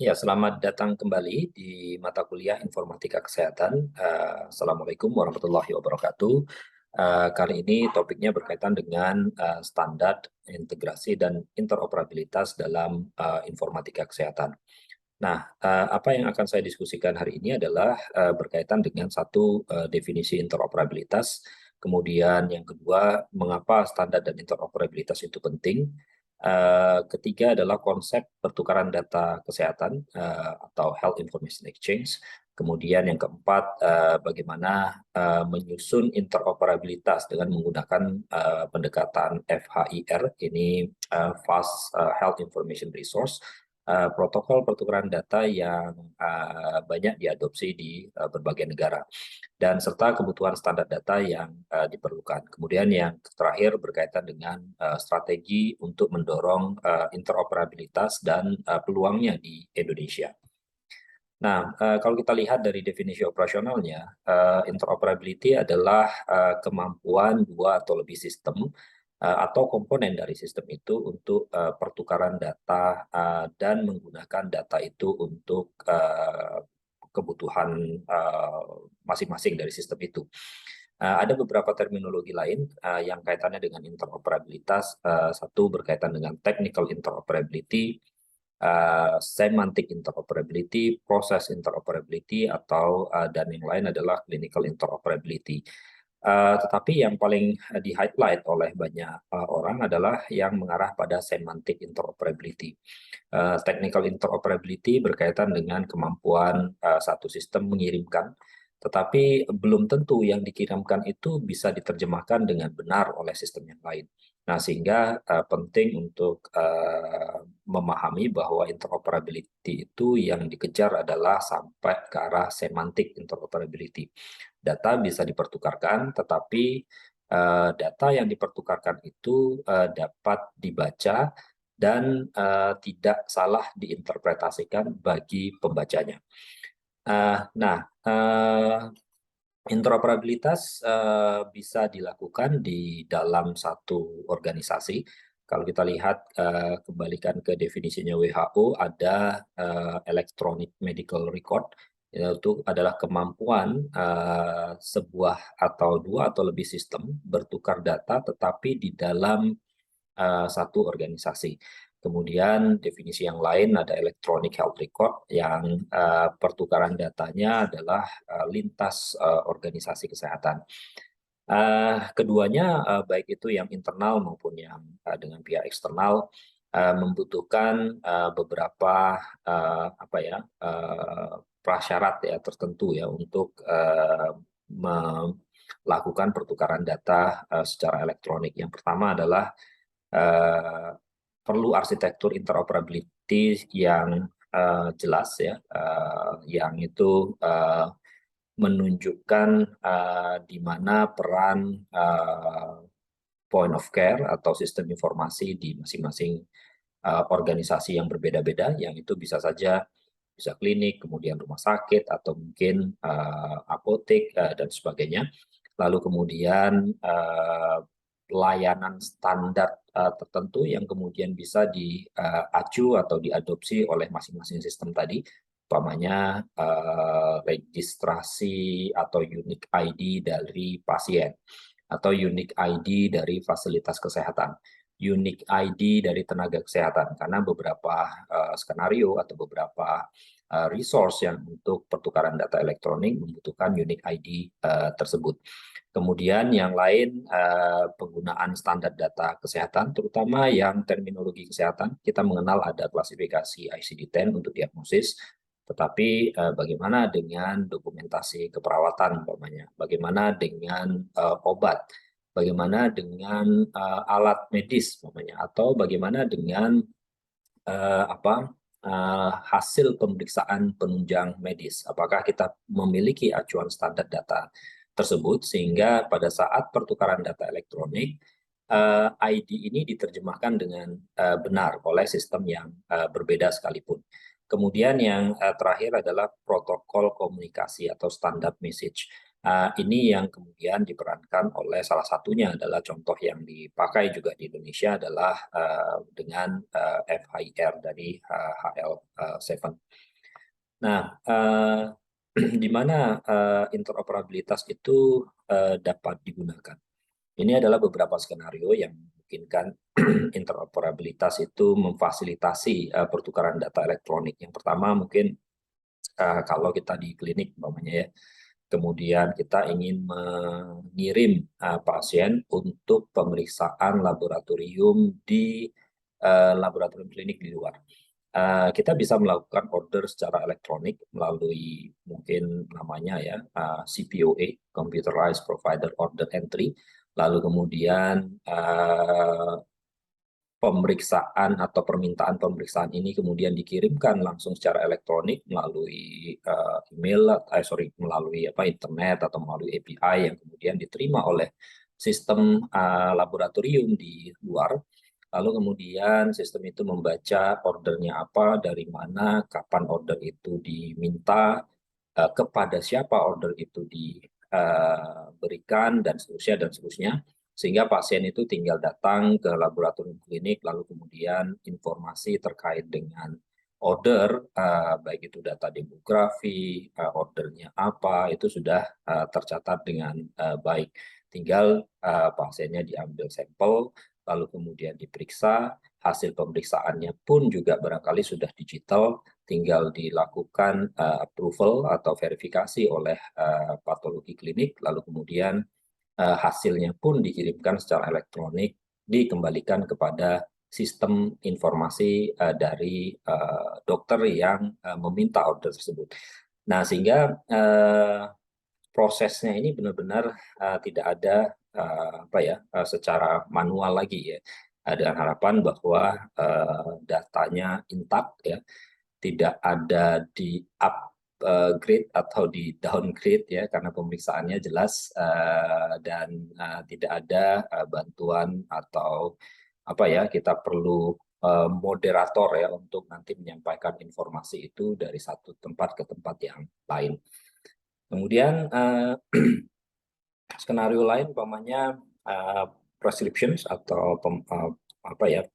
Ya, selamat datang kembali di mata kuliah Informatika Kesehatan. Assalamualaikum warahmatullahi wabarakatuh. Kali ini topiknya berkaitan dengan standar integrasi dan interoperabilitas dalam informatika kesehatan. Nah, apa yang akan saya diskusikan hari ini adalah berkaitan dengan satu definisi interoperabilitas, kemudian yang kedua, mengapa standar dan interoperabilitas itu penting. Ketiga adalah konsep pertukaran data kesehatan atau health information exchange. Kemudian yang keempat, bagaimana menyusun interoperabilitas dengan menggunakan pendekatan FHIR, ini Fast Health Information Resource, protokol pertukaran data yang banyak diadopsi di berbagai negara, dan serta kebutuhan standar data yang diperlukan. Kemudian yang terakhir berkaitan dengan strategi untuk mendorong interoperabilitas dan peluangnya di Indonesia. Nah, kalau kita lihat dari definisi operasionalnya, interoperability adalah kemampuan dua atau lebih sistem atau komponen dari sistem itu untuk pertukaran data dan menggunakan data itu untuk kebutuhan masing-masing dari sistem itu. Ada beberapa terminologi lain yang kaitannya dengan interoperabilitas. Satu berkaitan dengan technical interoperability, semantic interoperability, process interoperability, atau dan yang lain adalah clinical interoperability. Tetapi yang paling di-highlight oleh banyak orang adalah yang mengarah pada semantic interoperability. Technical interoperability berkaitan dengan kemampuan satu sistem mengirimkan, tetapi belum tentu yang dikirimkan itu bisa diterjemahkan dengan benar oleh sistem yang lain. Nah, sehingga penting untuk memahami bahwa interoperability itu yang dikejar adalah sampai ke arah semantic interoperability. Data bisa dipertukarkan, tetapi data yang dipertukarkan itu dapat dibaca dan tidak salah diinterpretasikan bagi pembacanya. Nah, interoperabilitas bisa dilakukan di dalam satu organisasi. Kalau kita lihat kembalikan ke definisinya WHO, ada electronic medical record, yaitu adalah kemampuan sebuah atau dua atau lebih sistem bertukar data tetapi di dalam satu organisasi. Kemudian definisi yang lain ada electronic health record yang pertukaran datanya adalah lintas organisasi kesehatan. Keduanya baik itu yang internal maupun yang dengan pihak eksternal membutuhkan beberapa prasyarat ya tertentu ya untuk melakukan pertukaran data secara elektronik. Yang pertama adalah perlu arsitektur interoperability yang jelas ya, yang itu menunjukkan di mana peran point of care atau sistem informasi di masing-masing organisasi yang berbeda-beda, yang itu bisa saja bisa klinik, kemudian rumah sakit, atau mungkin apotek dan sebagainya. Lalu kemudian layanan standar tertentu yang kemudian bisa diacu atau diadopsi oleh masing-masing sistem tadi, umpamanya registrasi atau unique ID dari pasien, atau unique ID dari fasilitas kesehatan, unique ID dari tenaga kesehatan, karena beberapa skenario atau beberapa resource yang untuk pertukaran data elektronik membutuhkan unique ID tersebut. Kemudian yang lain penggunaan standar data kesehatan, terutama yang terminologi kesehatan. Kita mengenal ada klasifikasi ICD-10 untuk diagnosis, tetapi bagaimana dengan dokumentasi keperawatan umpamanya, bagaimana dengan obat, bagaimana dengan alat medis umpamanya, atau bagaimana dengan hasil pemeriksaan penunjang medis. Apakah kita memiliki acuan standar data tersebut sehingga pada saat pertukaran data elektronik ID ini diterjemahkan dengan benar oleh sistem yang berbeda sekalipun. Kemudian yang terakhir adalah protokol komunikasi atau standar message. Ini yang kemudian diperankan oleh salah satunya adalah contoh yang dipakai juga di Indonesia adalah dengan FHIR dari HL7. Nah, di mana interoperabilitas itu dapat digunakan. Ini adalah beberapa skenario yang memungkinkan interoperabilitas itu memfasilitasi pertukaran data elektronik. Yang pertama mungkin kalau kita di klinik umpamanya ya, kemudian kita ingin mengirim pasien untuk pemeriksaan laboratorium di laboratorium klinik di luar. Kita bisa melakukan order secara elektronik melalui mungkin namanya ya CPOA, Computerized Provider Order Entry. Lalu kemudian pemeriksaan atau permintaan pemeriksaan ini kemudian dikirimkan langsung secara elektronik melalui melalui internet atau melalui API yang kemudian diterima oleh sistem laboratorium di luar. Lalu kemudian sistem itu membaca ordernya apa, dari mana, kapan order itu diminta, kepada siapa order itu diberikan, dan seterusnya dan seterusnya. Sehingga pasien itu tinggal datang ke laboratorium klinik, lalu kemudian informasi terkait dengan order, baik itu data demografi, ordernya apa, itu sudah tercatat dengan baik. Tinggal pasiennya diambil sampel, lalu kemudian diperiksa, hasil pemeriksaannya pun juga barangkali sudah digital, tinggal dilakukan approval atau verifikasi oleh patologi klinik, lalu kemudian hasilnya pun dikirimkan secara elektronik, dikembalikan kepada sistem informasi dari dokter yang meminta order tersebut. Nah, sehingga prosesnya ini benar-benar tidak ada secara manual lagi ya. Dengan harapan bahwa datanya intact ya, tidak ada di upgrade atau di downgrade ya, karena pemeriksaannya jelas, dan tidak ada bantuan atau kita perlu moderator ya untuk nanti menyampaikan informasi itu dari satu tempat ke tempat yang lain. Kemudian skenario lain umpamanya prescriptions atau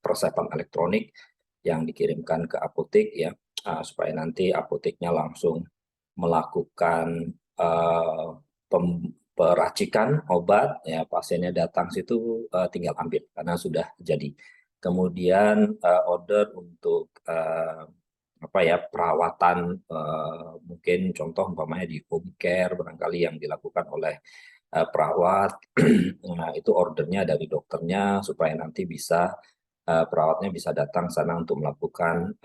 persepan elektronik yang dikirimkan ke apotek ya, supaya nanti apoteknya langsung melakukan peracikan obat ya, pasiennya datang situ tinggal ambil karena sudah jadi. Kemudian order untuk perawatan, mungkin contoh umpamanya di home care barangkali yang dilakukan oleh perawat. Nah, itu ordernya dari dokternya supaya nanti bisa perawatnya bisa datang sana untuk melakukan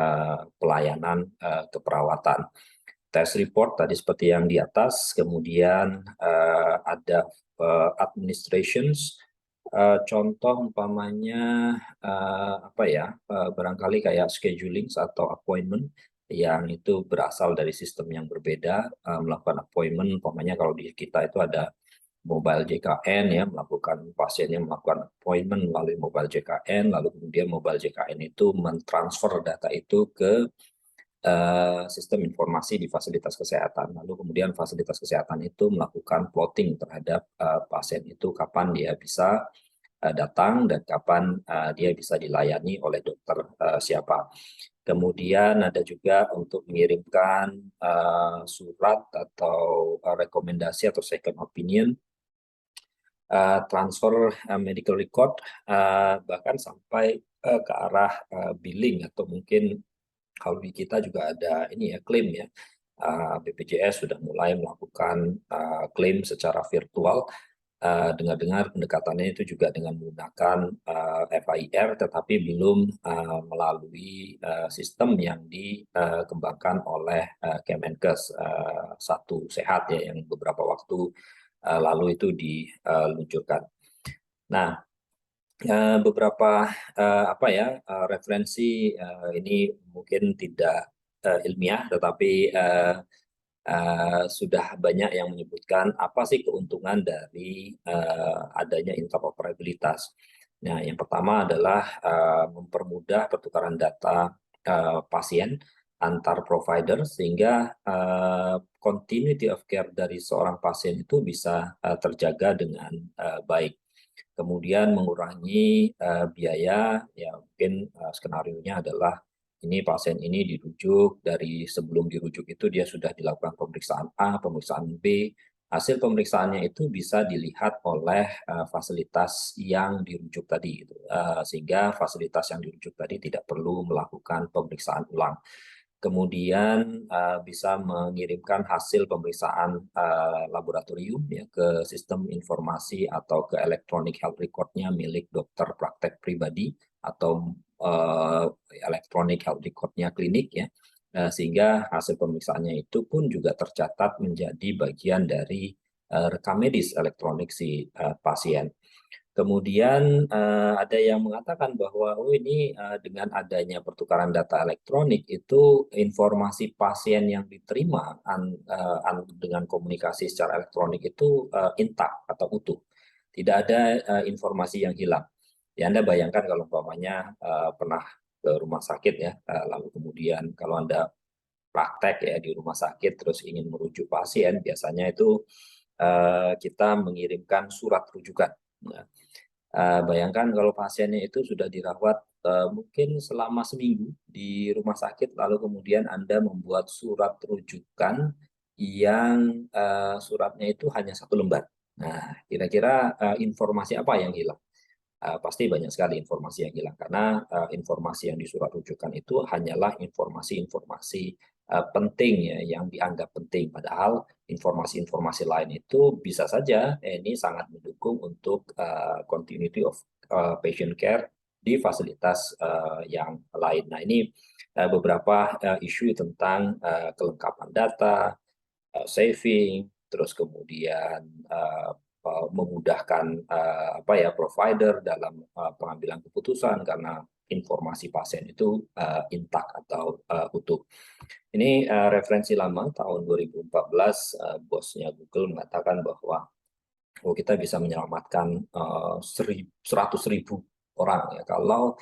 pelayanan keperawatan. Test report tadi seperti yang di atas, kemudian ada administrations, contoh umpamanya barangkali kayak scheduling atau appointment yang itu berasal dari sistem yang berbeda, melakukan appointment umpamanya kalau di kita itu ada mobile JKN ya, pasiennya melakukan appointment melalui mobile JKN, lalu kemudian mobile JKN itu mentransfer data itu ke sistem informasi di fasilitas kesehatan. Lalu kemudian fasilitas kesehatan itu melakukan plotting terhadap pasien itu kapan dia bisa datang dan kapan dia bisa dilayani oleh dokter siapa. Kemudian ada juga untuk mengirimkan surat atau rekomendasi atau second opinion, transfer medical record, bahkan sampai ke arah billing, atau mungkin kalau di kita juga ada ini ya, klaim ya. BPJS sudah mulai melakukan klaim secara virtual. Dengar-dengar pendekatannya itu juga dengan menggunakan FHIR, tetapi belum melalui sistem yang dikembangkan oleh Kemenkes, Satu Sehat ya, yang beberapa waktu lalu itu diluncurkan. Nah, beberapa referensi ini mungkin tidak ilmiah, tetapi sudah banyak yang menyebutkan apa sih keuntungan dari adanya interoperabilitas. Nah, yang pertama adalah mempermudah pertukaran data pasien antar provider sehingga continuity of care dari seorang pasien itu bisa terjaga dengan baik. Kemudian mengurangi biaya, ya mungkin skenarionya adalah ini pasien ini dirujuk, dari sebelum dirujuk itu dia sudah dilakukan pemeriksaan A, pemeriksaan B, hasil pemeriksaannya itu bisa dilihat oleh fasilitas yang dirujuk tadi, gitu. Sehingga fasilitas yang dirujuk tadi tidak perlu melakukan pemeriksaan ulang. Kemudian bisa mengirimkan hasil pemeriksaan laboratorium ya, ke sistem informasi atau ke electronic health record-nya milik dokter praktek pribadi atau electronic health record-nya klinik ya, sehingga hasil pemeriksaannya itu pun juga tercatat menjadi bagian dari rekam medis elektronik si pasien. Kemudian ada yang mengatakan bahwa ini dengan adanya pertukaran data elektronik itu informasi pasien yang diterima dengan komunikasi secara elektronik itu intak atau utuh. Tidak ada informasi yang hilang. Ya Anda bayangkan kalau umpamanya pernah ke rumah sakit ya, lalu kemudian kalau Anda praktek ya di rumah sakit terus ingin merujuk pasien, biasanya itu kita mengirimkan surat rujukan. Nah, bayangkan kalau pasiennya itu sudah dirawat mungkin selama seminggu di rumah sakit, lalu kemudian Anda membuat surat rujukan yang suratnya itu hanya satu lembar. Nah, kira-kira informasi apa yang hilang? Pasti banyak sekali informasi yang hilang karena informasi yang di surat rujukan itu hanyalah informasi-informasi penting ya yang dianggap penting, padahal informasi-informasi lain itu bisa saja ini sangat mendukung untuk continuity of patient care di fasilitas yang lain. Nah, ini beberapa isu tentang kelengkapan data, saving, terus kemudian memudahkan apa ya provider dalam pengambilan keputusan karena informasi pasien itu intak atau utuh. Ini referensi lama tahun 2014, bosnya Google mengatakan bahwa kita bisa menyelamatkan 100.000 orang ya kalau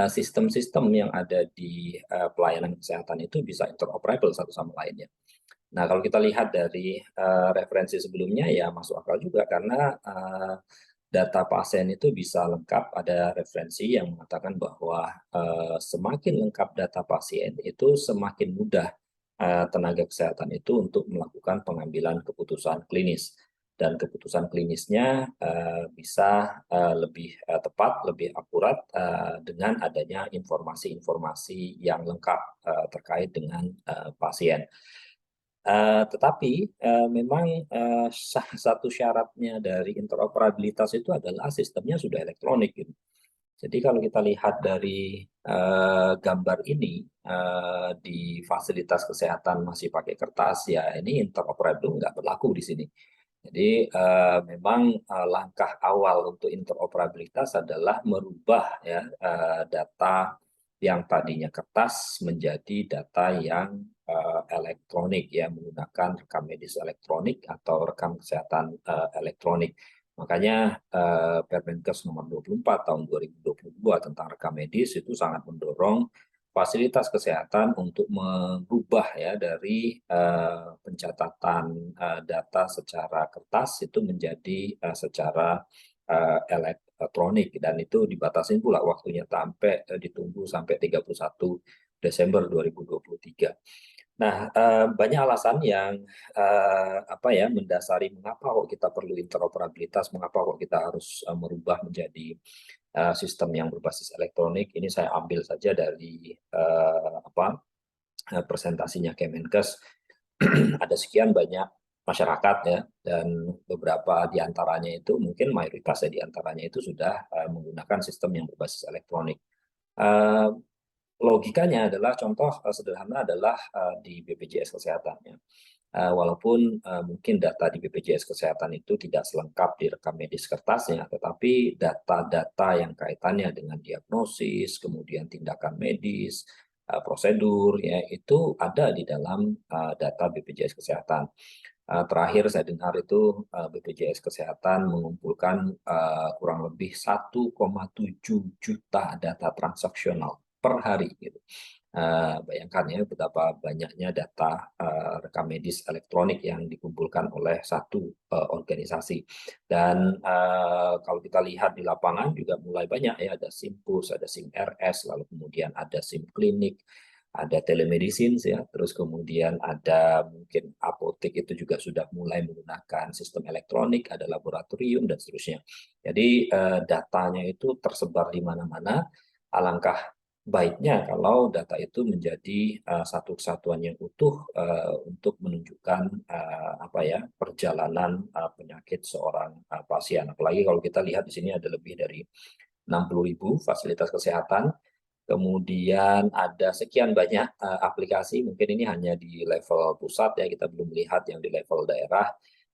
sistem-sistem yang ada di pelayanan kesehatan itu bisa interoperable satu sama lainnya. Nah, kalau kita lihat dari referensi sebelumnya ya masuk akal juga karena data pasien itu bisa lengkap. Ada referensi yang mengatakan bahwa semakin lengkap data pasien itu semakin mudah tenaga kesehatan itu untuk melakukan pengambilan keputusan klinis. Dan keputusan klinisnya bisa lebih tepat, lebih akurat dengan adanya informasi-informasi yang lengkap terkait dengan pasien. Tetapi memang salah satu syaratnya dari interoperabilitas itu adalah sistemnya sudah elektronik gitu. Jadi kalau kita lihat dari gambar ini di fasilitas kesehatan masih pakai kertas ya ini interoperable nggak berlaku di sini. Jadi memang langkah awal untuk interoperabilitas adalah merubah ya data yang tadinya kertas menjadi data yang elektronik ya menggunakan rekam medis elektronik atau rekam kesehatan elektronik. Makanya Permenkes nomor 24 tahun 2022 tentang rekam medis itu sangat mendorong fasilitas kesehatan untuk merubah ya dari pencatatan data secara kertas itu menjadi secara elektronik dan itu dibatasi pula waktunya sampai ditunggu sampai 31 Desember 2023. Nah, banyak alasan yang apa ya mendasari mengapa kok kita perlu interoperabilitas, mengapa kok kita harus merubah menjadi sistem yang berbasis elektronik. Ini saya ambil saja dari apa presentasinya Kemenkes. Ada sekian banyak masyarakat ya dan beberapa diantaranya itu mungkin mayoritas ya diantaranya itu sudah menggunakan sistem yang berbasis elektronik. Logikanya adalah contoh sederhana adalah di BPJS Kesehatan ya. Walaupun mungkin data di BPJS Kesehatan itu tidak selengkap di rekam medis kertasnya, tetapi data-data yang kaitannya dengan diagnosis, kemudian tindakan medis, prosedur, ya itu ada di dalam data BPJS Kesehatan. Terakhir saya dengar itu BPJS Kesehatan mengumpulkan kurang lebih 1,7 juta data transaksional per hari gitu. Bayangkan ya betapa banyaknya data rekam medis elektronik yang dikumpulkan oleh satu organisasi. Dan kalau kita lihat di lapangan juga mulai banyak ya, ada SIMPUS, ada SIMRS, lalu kemudian ada SIM klinik, ada telemedicine ya, terus kemudian ada mungkin apotek itu juga sudah mulai menggunakan sistem elektronik, ada laboratorium dan seterusnya. Jadi datanya itu tersebar di mana-mana. Alangkah baiknya kalau data itu menjadi satu kesatuan yang utuh untuk menunjukkan apa ya perjalanan penyakit seorang pasien. Apalagi kalau kita lihat di sini ada lebih dari 60.000 fasilitas kesehatan, kemudian ada sekian banyak aplikasi. Mungkin ini hanya di level pusat ya, kita belum melihat yang di level daerah.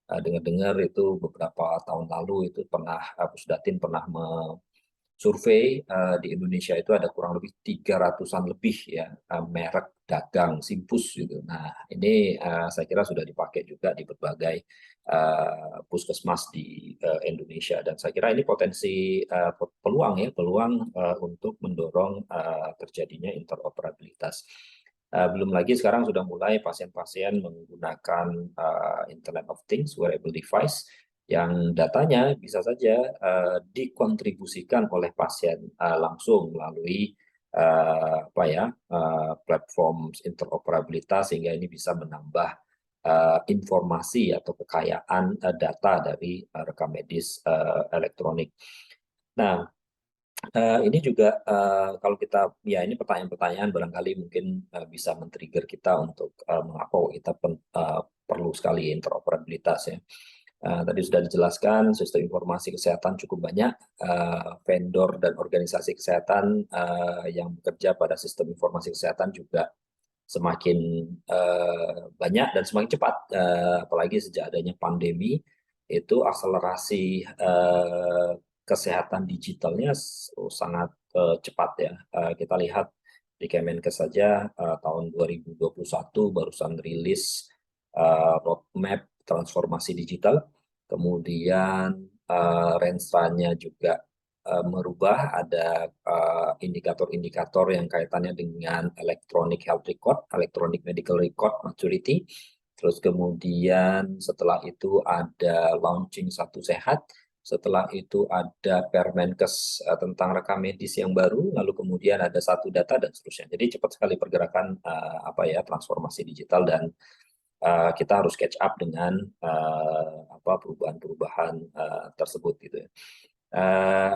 Dengar-dengar itu beberapa tahun lalu itu pernah Pusdatin pernah survei di Indonesia itu ada kurang lebih 300-an lebih ya merek dagang SIMPUS gitu. Nah, ini saya kira sudah dipakai juga di berbagai puskesmas di Indonesia, dan saya kira ini potensi peluang ya, peluang untuk mendorong terjadinya interoperabilitas. Belum lagi sekarang sudah mulai pasien-pasien menggunakan Internet of Things, wearable device, yang datanya bisa saja dikontribusikan oleh pasien langsung melalui apa ya platform interoperabilitas, sehingga ini bisa menambah informasi atau kekayaan data dari rekam medis elektronik. Nah, ini juga kalau kita ya ini pertanyaan-pertanyaan barangkali mungkin bisa men-trigger kita untuk mengapa kita perlu sekali interoperabilitas ya. Tadi sudah dijelaskan sistem informasi kesehatan cukup banyak, vendor dan organisasi kesehatan yang bekerja pada sistem informasi kesehatan juga semakin banyak dan semakin cepat, apalagi sejak adanya pandemi itu akselerasi kesehatan digitalnya sangat cepat ya. Kita lihat di Kemenkes saja tahun 2021 barusan rilis roadmap transformasi digital, kemudian rensanya juga merubah, ada indikator-indikator yang kaitannya dengan electronic health record, electronic medical record maturity, terus kemudian setelah itu ada launching Satu Sehat, setelah itu ada Permenkes tentang rekam medis yang baru, lalu kemudian ada Satu Data dan seterusnya. Jadi cepat sekali pergerakan apa ya transformasi digital, dan kita harus catch up dengan apa perubahan-perubahan tersebut gitu ya.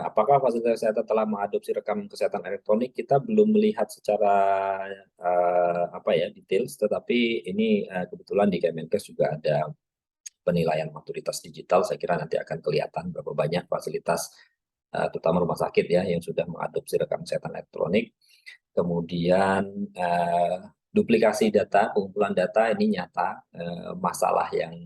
Apakah fasilitas kesehatan telah mengadopsi rekam kesehatan elektronik? Kita belum melihat secara apa ya detail, tetapi ini kebetulan di Kemenkes juga ada penilaian maturitas digital. Saya kira nanti akan kelihatan berapa banyak fasilitas terutama rumah sakit ya yang sudah mengadopsi rekam kesehatan elektronik. Kemudian duplikasi data, pengumpulan data ini nyata masalah yang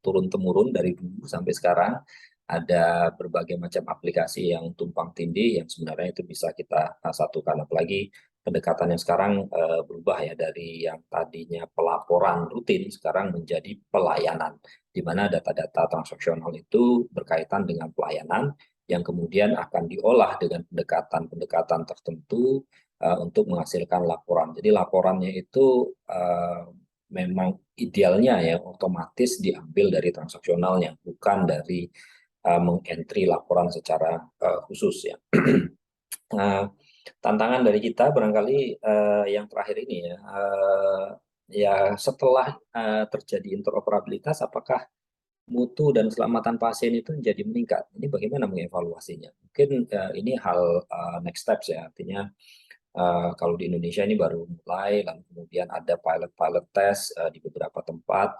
turun-temurun dari dulu sampai sekarang. Ada berbagai macam aplikasi yang tumpang tindih yang sebenarnya itu bisa kita satukan. Apalagi pendekatan yang sekarang berubah ya, dari yang tadinya pelaporan rutin sekarang menjadi pelayanan, di mana data-data transaksional itu berkaitan dengan pelayanan yang kemudian akan diolah dengan pendekatan-pendekatan tertentu untuk menghasilkan laporan. Jadi laporannya itu memang idealnya ya otomatis diambil dari transaksionalnya, bukan dari mengentry laporan secara khusus ya. Tantangan dari kita barangkali yang terakhir ini ya, ya setelah terjadi interoperabilitas, apakah mutu dan keselamatan pasien itu menjadi meningkat? Ini bagaimana mengevaluasinya? Mungkin ini hal next steps ya, artinya kalau di Indonesia ini baru mulai, lalu kemudian ada pilot test di beberapa tempat,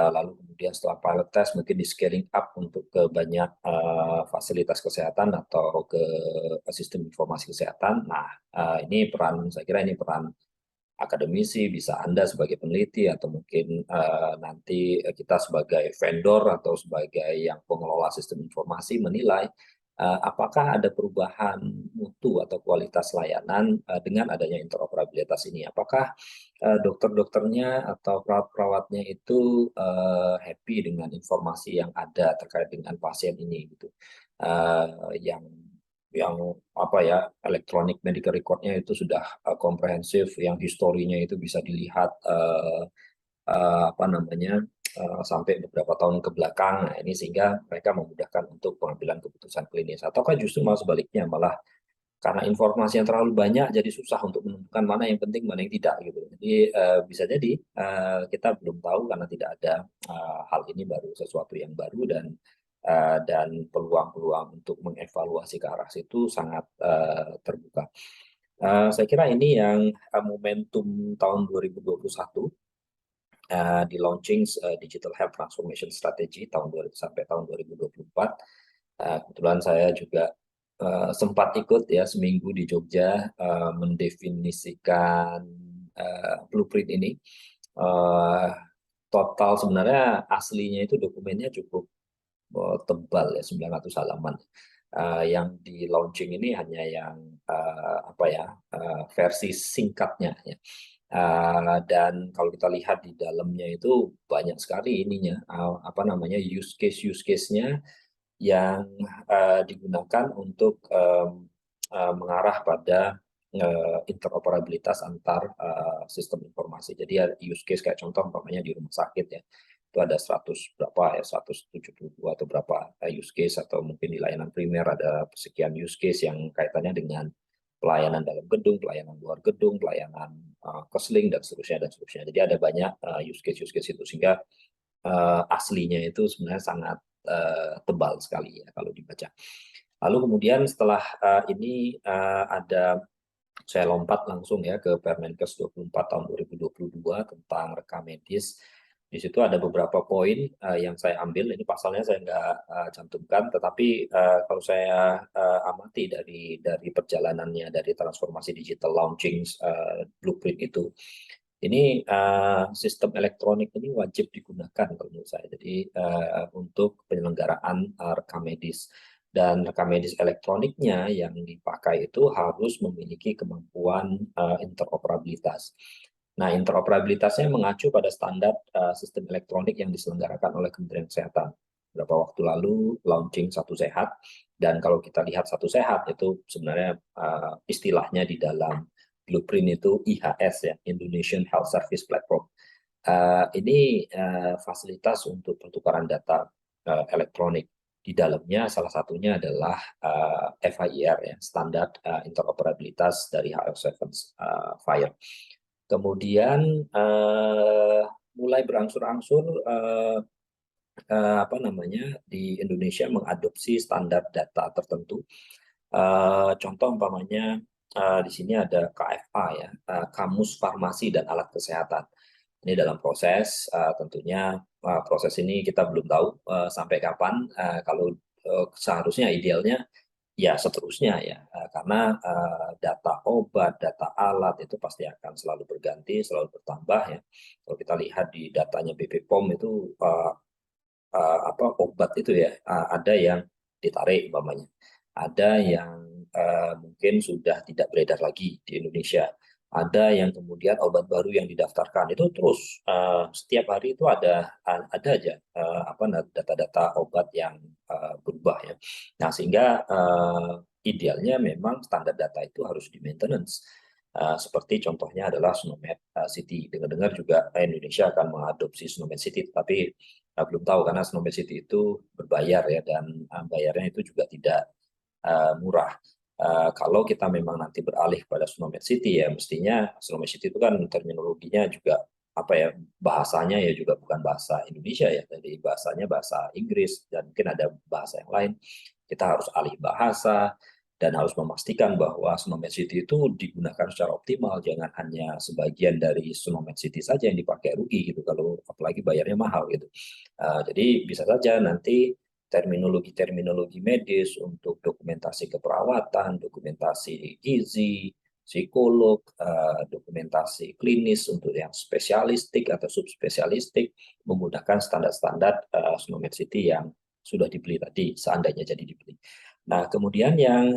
lalu kemudian setelah pilot test mungkin di scaling up untuk ke banyak fasilitas kesehatan atau ke sistem informasi kesehatan. Nah, ini saya kira ini peran akademisi, bisa Anda sebagai peneliti atau mungkin nanti kita sebagai vendor atau sebagai yang pengelola sistem informasi menilai apakah ada perubahan mutu atau kualitas layanan dengan adanya interoperabilitas ini. Apakah dokter-dokternya atau perawat-perawatnya itu happy dengan informasi yang ada terkait dengan pasien ini gitu. Yang yang apa ya, electronic medical recordnya itu sudah komprehensif, yang historinya itu bisa dilihat apa namanya sampai beberapa tahun ke belakang. Nah, ini sehingga mereka memudahkan untuk pengambilan keputusan klinis. Ataukah justru malah sebaliknya, malah karena informasi yang terlalu banyak jadi susah untuk menentukan mana yang penting mana yang tidak gitu. Jadi bisa jadi kita belum tahu karena tidak ada hal ini, baru sesuatu yang baru, dan peluang-peluang untuk mengevaluasi ke arah situ sangat terbuka. Saya kira ini yang momentum tahun 2021 di launching Digital Health Transformation Strategy tahun 2000 sampai tahun 2024. Kebetulan saya juga sempat ikut ya seminggu di Jogja mendefinisikan blueprint ini. Uh, Total sebenarnya aslinya itu dokumennya cukup tebal ya, 900 halaman. Yang di launching ini hanya yang apa ya, versi singkatnya ya. Dan kalau kita lihat di dalamnya itu banyak sekali ininya, apa namanya, use case-nya yang digunakan untuk mengarah pada interoperabilitas antar sistem informasi. Jadi ya use case kayak contoh umpamanya di rumah sakit ya, itu ada 100 berapa ya, 172 atau berapa use case, atau mungkin di layanan primer ada sekian use case yang kaitannya dengan pelayanan dalam gedung, pelayanan luar gedung, pelayanan keseling dan seterusnya dan seterusnya. Jadi ada banyak use case itu, sehingga aslinya itu sebenarnya sangat tebal sekali ya kalau dibaca. Lalu kemudian setelah ini ada, saya lompat langsung ya ke Permenkes 24 tahun 2022 tentang rekam medis. Di situ ada beberapa poin yang saya ambil. Ini pasalnya saya nggak cantumkan, tetapi kalau saya amati dari perjalanannya, dari transformasi digital launching blueprint itu, ini sistem elektronik ini wajib digunakan kalau menurut saya. Jadi untuk penyelenggaraan rekam medis. Dan rekam medis elektroniknya yang dipakai itu harus memiliki kemampuan interoperabilitas. Nah, interoperabilitasnya mengacu pada standar sistem elektronik yang diselenggarakan oleh Kementerian Kesehatan. Beberapa waktu lalu launching Satu Sehat, dan kalau kita lihat Satu Sehat itu sebenarnya istilahnya di dalam blueprint itu IHS ya, Indonesian Health Service Platform. Ini fasilitas untuk pertukaran data elektronik. Di dalamnya salah satunya adalah FHIR ya, standar interoperabilitas dari HL7 FHIR. Kemudian mulai berangsur-angsur apa namanya, di Indonesia mengadopsi standar data tertentu. Contoh umpamanya di sini ada KFA ya, Kamus Farmasi dan Alat Kesehatan. Ini dalam proses, tentunya proses ini kita belum tahu sampai kapan. Kalau seharusnya idealnya ya seterusnya ya, karena data obat, data alat itu pasti akan selalu berganti, selalu bertambah ya. Kalau kita lihat di datanya BP POM itu apa, obat itu ya, ada yang ditarik umpamanya, ada yang mungkin sudah tidak beredar lagi di Indonesia, ada yang kemudian obat baru yang didaftarkan, itu terus setiap hari itu ada aja apa data-data obat yang berubah ya. Nah, sehingga idealnya memang standar data itu harus di maintenance. Seperti contohnya adalah Snowmed City. Dengar-dengar juga Indonesia akan mengadopsi Snowmed City, tapi belum tahu karena Snowmed City itu berbayar ya, dan bayarnya itu juga tidak murah. Kalau kita memang nanti beralih pada Snowmed City ya, mestinya Snowmed City itu kan terminologinya juga apa ya, bahasanya ya juga bukan bahasa Indonesia ya, jadi bahasanya bahasa Inggris dan mungkin ada bahasa yang lain. Kita harus alih bahasa dan harus memastikan bahwa Snowmed City itu digunakan secara optimal, jangan hanya sebagian dari Snowmed City saja yang dipakai, rugi gitu kalau apalagi bayarnya mahal gitu. Jadi bisa saja nanti terminologi-terminologi medis untuk dokumentasi keperawatan, dokumentasi gizi, psikolog, dokumentasi klinis untuk yang spesialistik atau subspesialistik menggunakan standar-standar Snowmed City yang sudah dibeli tadi, seandainya jadi dibeli. Nah, kemudian yang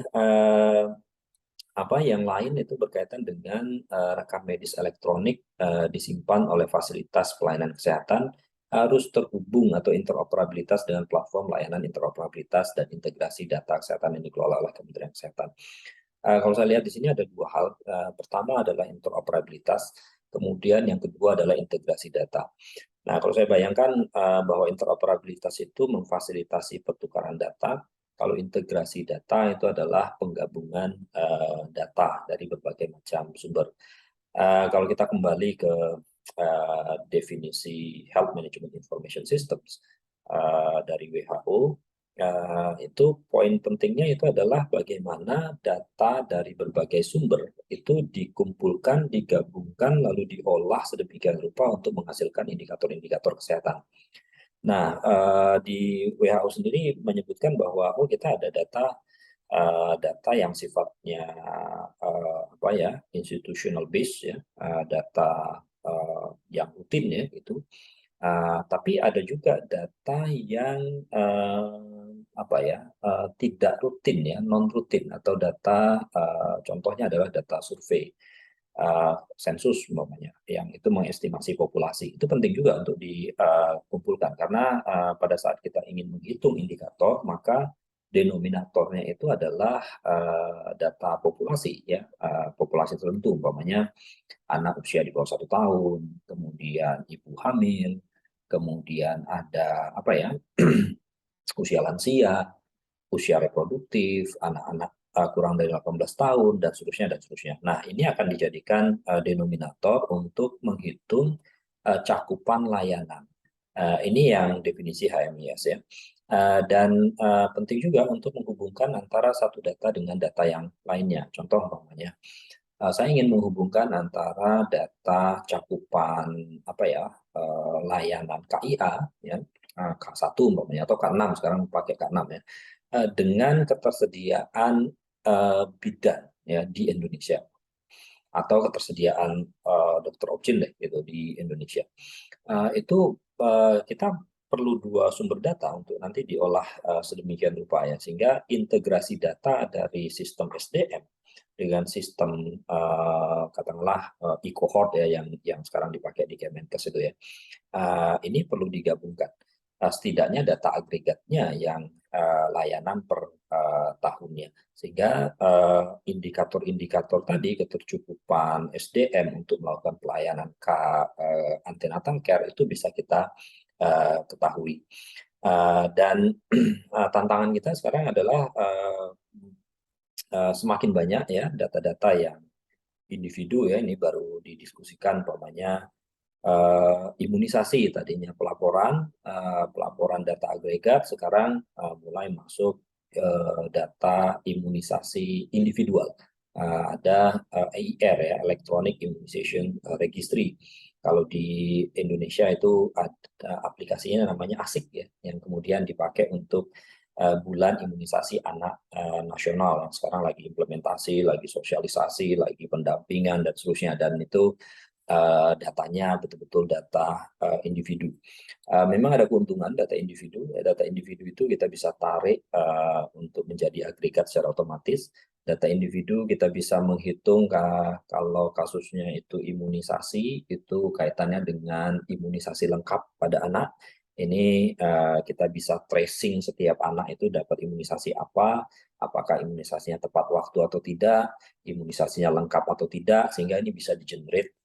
apa yang lain itu berkaitan dengan rekam medis elektronik disimpan oleh fasilitas pelayanan kesehatan harus terhubung atau interoperabilitas dengan platform layanan interoperabilitas dan integrasi data kesehatan yang dikelola oleh Kementerian Kesehatan. Kalau saya lihat di sini ada dua hal. Pertama adalah interoperabilitas, kemudian yang kedua adalah integrasi data. Nah, kalau saya bayangkan bahwa interoperabilitas itu memfasilitasi pertukaran data, kalau integrasi data itu adalah penggabungan data dari berbagai macam sumber. Kalau kita kembali ke definisi Health Management Information Systems dari WHO, itu poin pentingnya itu adalah bagaimana data dari berbagai sumber itu dikumpulkan, digabungkan, lalu diolah sedemikian rupa untuk menghasilkan indikator-indikator kesehatan. Nah, di WHO sendiri menyebutkan bahwa kita ada data yang sifatnya apa ya, institutional base ya, data yang rutin ya itu. Tapi ada juga data yang apa ya, tidak rutin ya, non rutin, atau data contohnya adalah data survei, sensus umpamanya, yang itu mengestimasi populasi. Itu penting juga untuk dikumpulkan karena pada saat kita ingin menghitung indikator, maka denominatornya itu adalah data populasi ya, populasi tertentu, umpamanya anak usia di bawah 1 tahun, kemudian ibu hamil, kemudian ada apa ya, usia lansia, usia reproduktif, anak-anak kurang dari 18 tahun, dan seterusnya, dan seterusnya. Nah, ini akan dijadikan denominator untuk menghitung cakupan layanan. Ini yang definisi HMIS ya. Dan penting juga untuk menghubungkan antara satu data dengan data yang lainnya. Contoh umpamanya, saya ingin menghubungkan antara data cakupan apa ya, layanan KIA ya, K1 umpamanya, atau K6, sekarang pakai K6 ya, dengan ketersediaan bidan ya di Indonesia, atau ketersediaan dokter obgyn deh gitu di Indonesia. Itu kita perlu dua sumber data untuk nanti diolah sedemikian rupa ya, sehingga integrasi data dari sistem SDM dengan sistem katakanlah e-cohort ya, yang sekarang dipakai di Kemenkes itu ya. Ini perlu digabungkan. Setidaknya data agregatnya yang layanan per tahunnya, sehingga indikator-indikator tadi, ketercukupan SDM untuk melakukan pelayanan antenatal care itu bisa kita ketahui. Dan tantangan kita sekarang adalah semakin banyak ya data-data yang individu ya, ini baru didiskusikan umpamanya imunisasi, tadinya pelaporan data agregat, sekarang mulai masuk data imunisasi individual. Ada EIR ya, Electronic Immunization Registry. Kalau di Indonesia itu ada aplikasinya namanya ASIK ya, yang kemudian dipakai untuk bulan imunisasi anak nasional yang sekarang lagi implementasi, lagi sosialisasi, lagi pendampingan dan seterusnya, dan itu datanya betul-betul data individu. Memang ada keuntungan data individu. Data individu itu kita bisa tarik untuk menjadi agregat secara otomatis. Data individu kita bisa menghitung kalau kasusnya itu imunisasi, itu kaitannya dengan imunisasi lengkap pada anak. Ini kita bisa tracing setiap anak itu dapat imunisasi apa, apakah imunisasinya tepat waktu atau tidak, imunisasinya lengkap atau tidak, sehingga ini bisa di-generate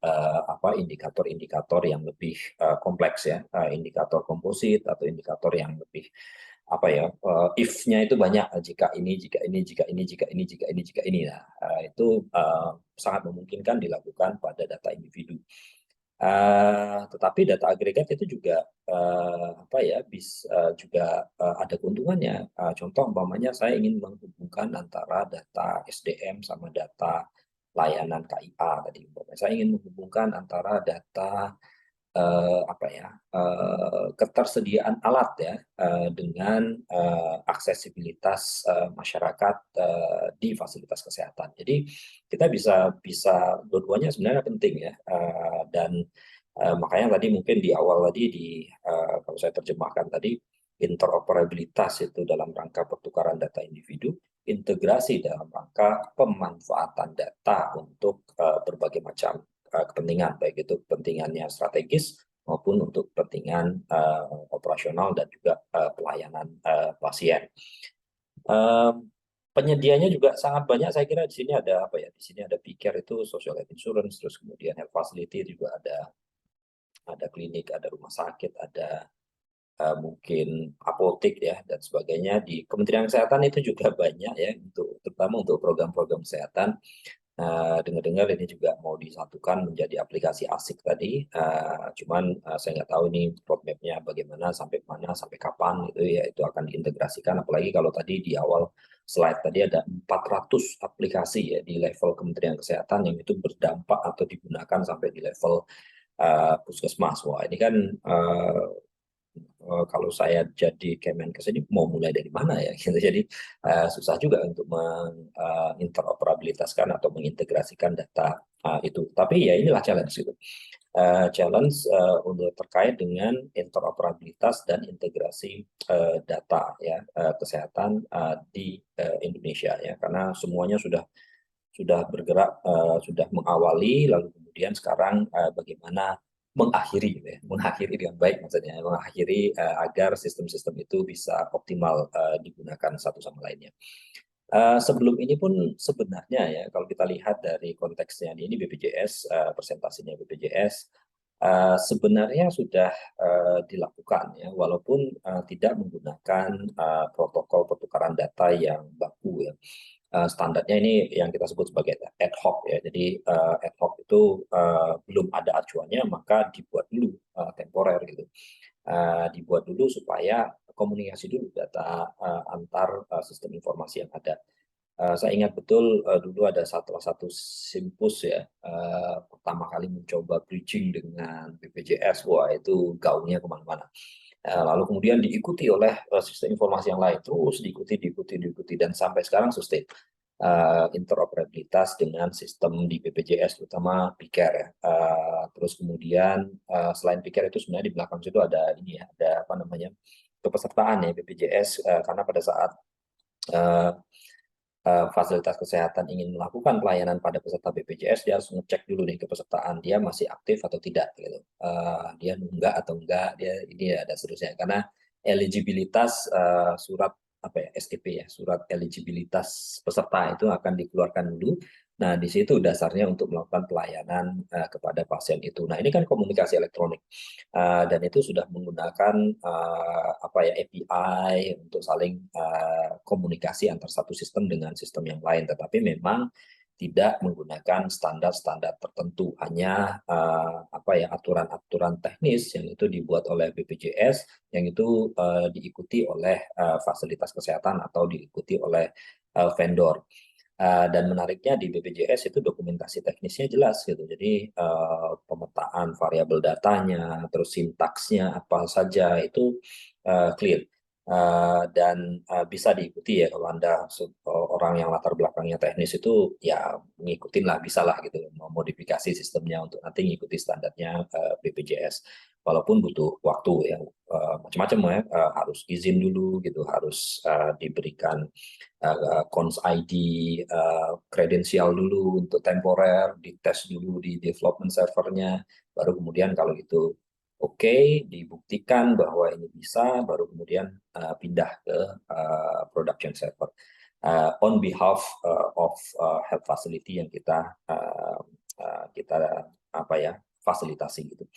indikator-indikator yang lebih kompleks ya, indikator komposit atau indikator yang lebih apa ya, if-nya itu banyak, jika ini, jika ini, jika ini, jika ini, jika ini, jika ini. Nah, itu sangat memungkinkan dilakukan pada data individu. Tetapi data agregat itu juga apa ya, juga ada keuntungannya. Contoh umpamanya saya ingin menghubungkan antara data SDM sama data layanan KIA tadi. Saya ingin menghubungkan antara data apa ya, ketersediaan alat ya dengan aksesibilitas masyarakat di fasilitas kesehatan. Jadi kita bisa dua-duanya sebenarnya penting ya, dan makanya tadi mungkin di awal tadi kalau saya terjemahkan tadi, interoperabilitas itu dalam rangka pertukaran data individu, integrasi dalam rangka pemanfaatan data untuk berbagai macam kepentingan, baik itu kepentingannya strategis maupun untuk kepentingan operasional dan juga pelayanan pasien. Penyedianya juga sangat banyak, saya kira di sini ada apa ya? Di sini ada Picare itu social health insurance, terus kemudian health facility juga ada klinik, ada rumah sakit, ada mungkin apotek ya dan sebagainya. Di Kementerian Kesehatan itu juga banyak ya untuk terutama untuk program-program kesehatan. Dengar-dengar ini juga mau disatukan menjadi aplikasi ASIK tadi. Cuman saya nggak tahu ini roadmap-nya bagaimana, sampai mana, sampai kapan itu ya, itu akan diintegrasikan. Apalagi kalau tadi di awal slide tadi ada 400 aplikasi ya di level Kementerian Kesehatan yang itu berdampak atau digunakan sampai di level puskesmas. Wah, ini kan kalau saya jadi Kemenkes ini mau mulai dari mana ya gitu. Jadi susah juga untuk menginteroperabilitaskan atau mengintegrasikan data itu. Tapi ya inilah challenge gitu. Challenge untuk terkait dengan interoperabilitas dan integrasi data ya kesehatan di Indonesia ya, karena semuanya sudah bergerak, sudah mengawali, lalu kemudian sekarang bagaimana mengakhiri, gitu ya, mengakhiri dengan baik maksudnya, mengakhiri agar sistem-sistem itu bisa optimal digunakan satu sama lainnya. Sebelum ini pun sebenarnya ya, kalau kita lihat dari konteksnya ini BPJS, presentasinya BPJS, sebenarnya sudah dilakukan ya, walaupun tidak menggunakan protokol pertukaran data yang baku ya. Standarnya ini yang kita sebut sebagai ad hoc ya. Jadi ad hoc itu belum ada acuannya, maka dibuat dulu temporer gitu. Dibuat dulu supaya komunikasi dulu data antar sistem informasi yang ada. Saya ingat betul dulu ada salah satu simpus ya, pertama kali mencoba bridging dengan BPJS, wah itu gaungnya kemana-mana. Lalu kemudian diikuti oleh sistem informasi yang lain, terus diikuti, dan sampai sekarang sustain interoperabilitas dengan sistem di BPJS, terutama Picare ya. Terus kemudian selain Picare itu sebenarnya di belakang situ ada ini ya, ada apa namanya, kepesertaan ya BPJS, karena pada saat fasilitas kesehatan ingin melakukan pelayanan pada peserta BPJS, dia harus ngecek dulu nih kepesertaan dia masih aktif atau tidak gitu. Dia nunggak atau enggak, dia ini ada seterusnya, karena eligibilitas surat apa ya, STP ya, surat eligibilitas peserta itu akan dikeluarkan dulu. Nah, di situ dasarnya untuk melakukan pelayanan kepada pasien itu. Nah, ini kan komunikasi elektronik, dan itu sudah menggunakan apa ya, API untuk saling komunikasi antar satu sistem dengan sistem yang lain, tetapi memang tidak menggunakan standar-standar tertentu, hanya apa ya, aturan-aturan teknis yang itu dibuat oleh BPJS, yang itu diikuti oleh fasilitas kesehatan atau diikuti oleh vendor. Dan menariknya di BPJS itu dokumentasi teknisnya jelas gitu. Jadi pemetaan variabel datanya, terus sintaksnya apa saja itu clear. Dan bisa diikuti ya, kalau Anda orang yang latar belakangnya teknis itu ya ngikutin lah, bisa lah gitu, memodifikasi sistemnya untuk nanti ngikuti standarnya BPJS. Walaupun butuh waktu ya, macam-macam ya, harus izin dulu gitu, harus diberikan cons ID, kredensial dulu untuk temporer, dites dulu di development servernya, baru kemudian kalau itu oke, dibuktikan bahwa ini bisa, baru kemudian pindah ke production server on behalf of health facility yang kita apa ya, fasilitasi gitu.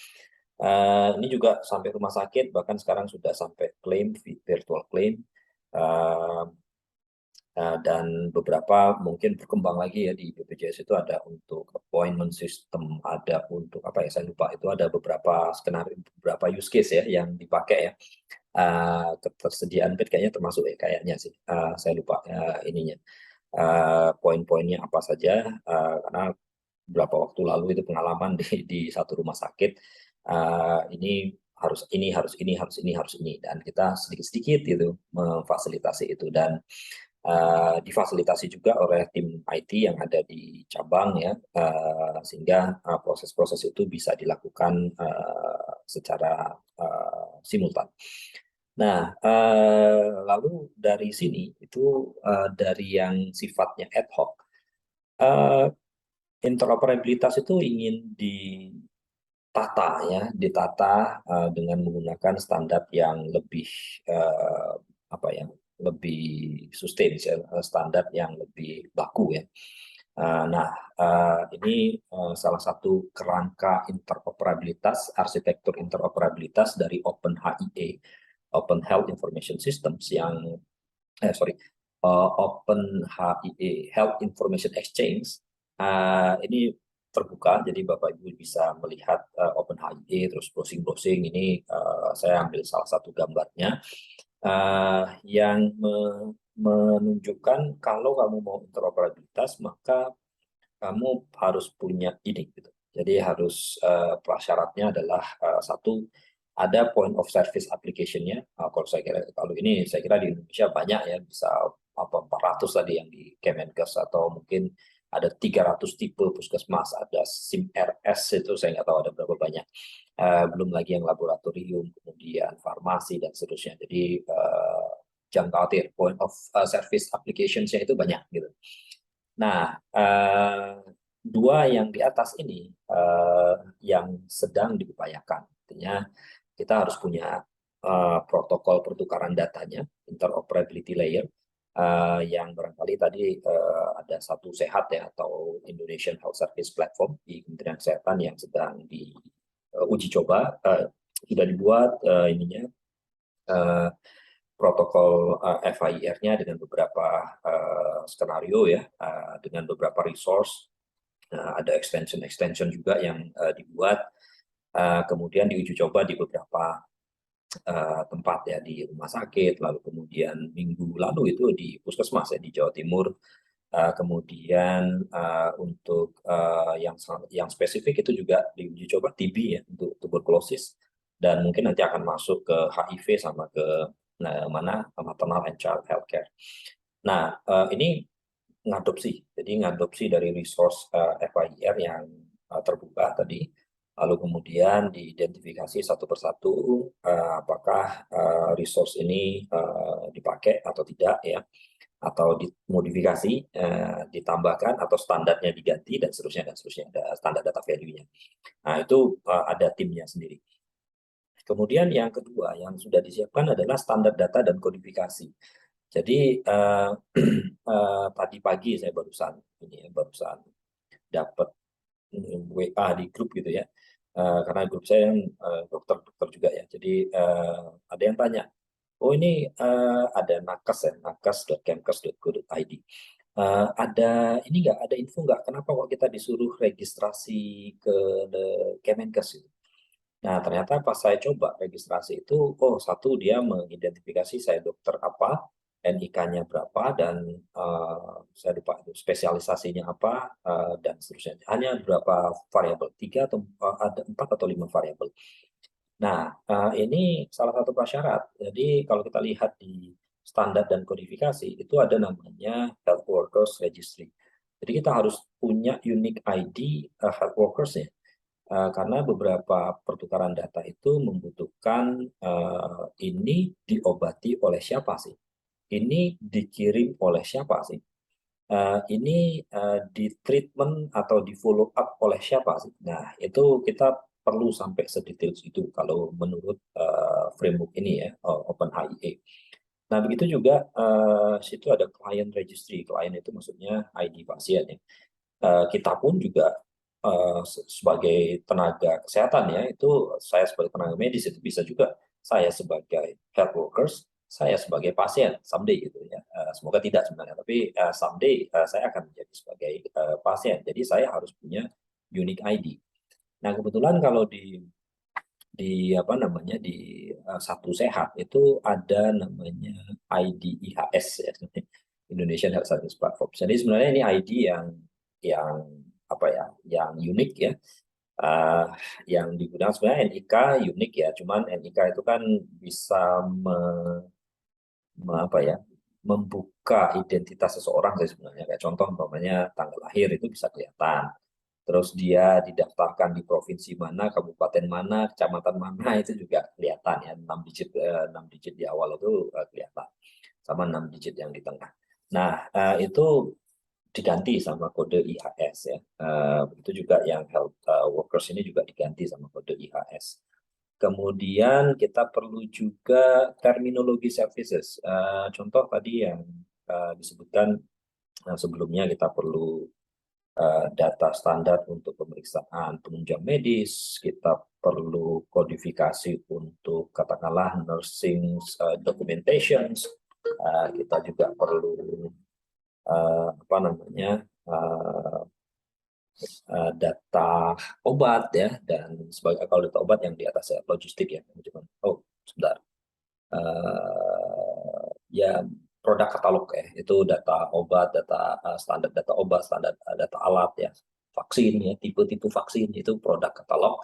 Ini juga sampai rumah sakit, bahkan sekarang sudah sampai claim, virtual claim. Dan beberapa mungkin berkembang lagi ya di BPJS itu ada untuk appointment system, ada untuk apa ya, saya lupa, itu ada beberapa skenario, beberapa use case ya yang dipakai ya. Ketersediaan bed kayaknya termasuk ya, kayaknya sih, saya lupa ininya, poin-poinnya apa saja, karena beberapa waktu lalu itu pengalaman di satu rumah sakit, ini harus ini, harus ini, harus ini, harus ini, dan kita sedikit-sedikit gitu memfasilitasi itu, dan difasilitasi juga oleh tim IT yang ada di cabang ya, sehingga proses-proses itu bisa dilakukan secara simultan. Nah, lalu dari sini itu dari yang sifatnya ad hoc, interoperabilitas itu ingin ditata ya, ditata dengan menggunakan standar yang lebih apa ya, lebih sustain, standar yang lebih baku ya. Nah, ini salah satu kerangka interoperabilitas, arsitektur interoperabilitas dari OpenHIA, Open Health Information Systems yang Open HIE, Health Information Exchange, ini terbuka, jadi Bapak Ibu bisa melihat Open HIE, terus browsing-browsing. Ini saya ambil salah satu gambarnya yang menunjukkan kalau kamu mau interoperabilitas, maka kamu harus punya ini, gitu. Jadi harus prasyaratnya adalah satu, ada point of service application-nya. Kalau saya kira, kalau ini saya kira di Indonesia banyak ya, bisa apa 400 tadi yang di Kemenkes, atau mungkin ada 300 tipe puskesmas, ada SIM RS, itu saya nggak tahu ada berapa banyak. Belum lagi yang laboratorium, kemudian farmasi dan seterusnya. Jadi jangan khawatir, point of service applications-nya itu banyak gitu. Nah, dua yang di atas ini yang sedang diupayakan. Artinya kita harus punya protokol pertukaran datanya, interoperability layer, yang barangkali tadi ada Satu Sehat ya, atau Indonesian Health Service Platform di Kementerian Kesehatan yang sedang diuji coba, sudah dibuat ininya, protokol FHIR-nya dengan beberapa skenario ya, dengan beberapa resource, ada extension juga yang dibuat, kemudian diuji coba di beberapa tempat ya, di rumah sakit, lalu kemudian minggu lalu itu di puskesmas ya di Jawa Timur. Kemudian untuk yang spesifik itu juga diuji coba TB ya, untuk tuberkulosis, dan mungkin nanti akan masuk ke HIV sama ke maternal and child healthcare. Nah, ini ngadopsi dari resource FHIR yang terbuka tadi, lalu kemudian diidentifikasi satu persatu apakah resource ini dipakai atau tidak ya, atau dimodifikasi, ditambahkan, atau standarnya diganti, dan seterusnya, ada standar data value-nya. Nah, itu ada timnya sendiri. Kemudian yang kedua yang sudah disiapkan adalah standar data dan kodifikasi. Jadi tadi pagi saya barusan dapat WA di grup gitu ya, karena grup saya yang dokter juga ya. Jadi ada yang tanya, oh ini ada nakes ya, nakes.kemkes.go.id. Ada ini nggak, ada info nggak, kenapa kok kita disuruh registrasi ke Kemenkes gitu. Nah, ternyata pas saya coba registrasi itu, oh satu, dia mengidentifikasi saya dokter apa, NIK-nya berapa, dan saya lupa itu spesialisasinya apa, dan seterusnya. Hanya beberapa variabel, 3 atau ada 4 atau 5 variabel. Nah, ini salah satu prasyarat. Jadi kalau kita lihat di standar dan kodifikasi, itu ada namanya Health Workers Registry. Jadi kita harus punya unique ID health workers ya. Karena beberapa pertukaran data itu membutuhkan ini diobati oleh siapa sih? Ini dikirim oleh siapa sih? Ini di treatment atau di follow up oleh siapa sih? Nah, itu kita perlu sampai sedetail itu kalau menurut framework ini ya, OpenHIA. Nah, begitu juga situ ada client registry. Client itu maksudnya ID pasien ya. Kita pun juga sebagai tenaga kesehatan ya, itu saya sebagai tenaga medis, itu bisa juga saya sebagai health workers, saya sebagai pasien someday gitu ya. Semoga tidak sebenarnya, tapi someday saya akan menjadi sebagai pasien. Jadi saya harus punya unique ID. Nah, kebetulan kalau di apa namanya, di Satu Sehat itu ada namanya ID IHS ya, Indonesian Health Service Platform. Jadi sebenarnya ini ID yang apa ya, yang unik ya, uh, yang digunakan sebenarnya NIK unik ya, cuman NIK itu kan bisa apa ya, membuka identitas seseorang sih sebenarnya. Kayak contoh umpamanya tanggal lahir itu bisa kelihatan. Terus dia didaftarkan di provinsi mana, kabupaten mana, kecamatan mana, itu juga kelihatan ya. 6 digit di awal itu kelihatan, sama 6 digit yang di tengah. Nah, itu diganti sama kode IHS ya. Begitu juga yang health workers ini juga diganti sama kode IHS. Kemudian kita perlu juga terminologi services. Contoh tadi yang disebutkan sebelumnya, kita perlu data standar untuk pemeriksaan penunjang medis, kita perlu kodifikasi untuk katakanlah nursing documentations, kita juga perlu apa namanya data obat ya, dan sebagai kalau data obat yang di atas ya logistik ya manajemen. Oh sebentar, ya produk katalog ya, itu data obat, data standar data obat, standar data alat ya, vaksin ya, tipe-tipe vaksin itu produk katalog.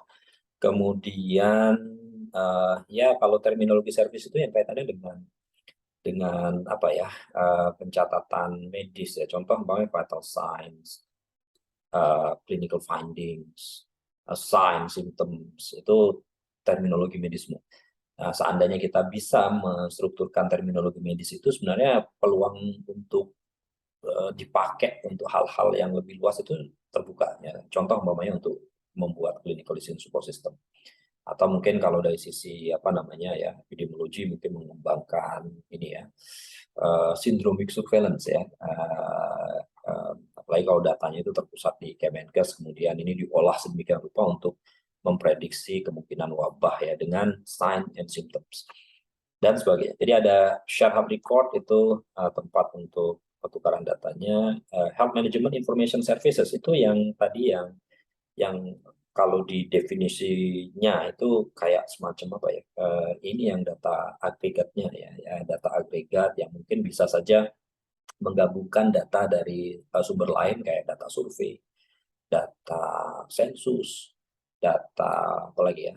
Kemudian ya kalau terminologi service itu yang kaitannya dengan apa ya, pencatatan medis ya, contoh umpamanya vital signs, clinical findings, sign, symptoms, itu terminologi medismu. Nah, seandainya kita bisa menstrukturkan terminologi medis itu, sebenarnya peluang untuk dipakai untuk hal-hal yang lebih luas itu terbuka. Ya. Contoh umpamanya untuk membuat clinical decision support system. Atau mungkin kalau dari sisi apa namanya ya epidemiologi, mungkin mengembangkan ini ya syndromic surveillance ya, apalagi kalau datanya itu terpusat di Kemenkes, kemudian ini diolah sedemikian rupa untuk memprediksi kemungkinan wabah ya dengan sign and symptoms dan sebagainya. Jadi ada share hub record, itu tempat untuk pertukaran datanya. Health management information services itu yang tadi yang kalau di definisinya itu kayak semacam apa ya, ini yang data agregatnya ya, data agregat yang mungkin bisa saja menggabungkan data dari sumber lain kayak data survei, data sensus, data apa lagi ya,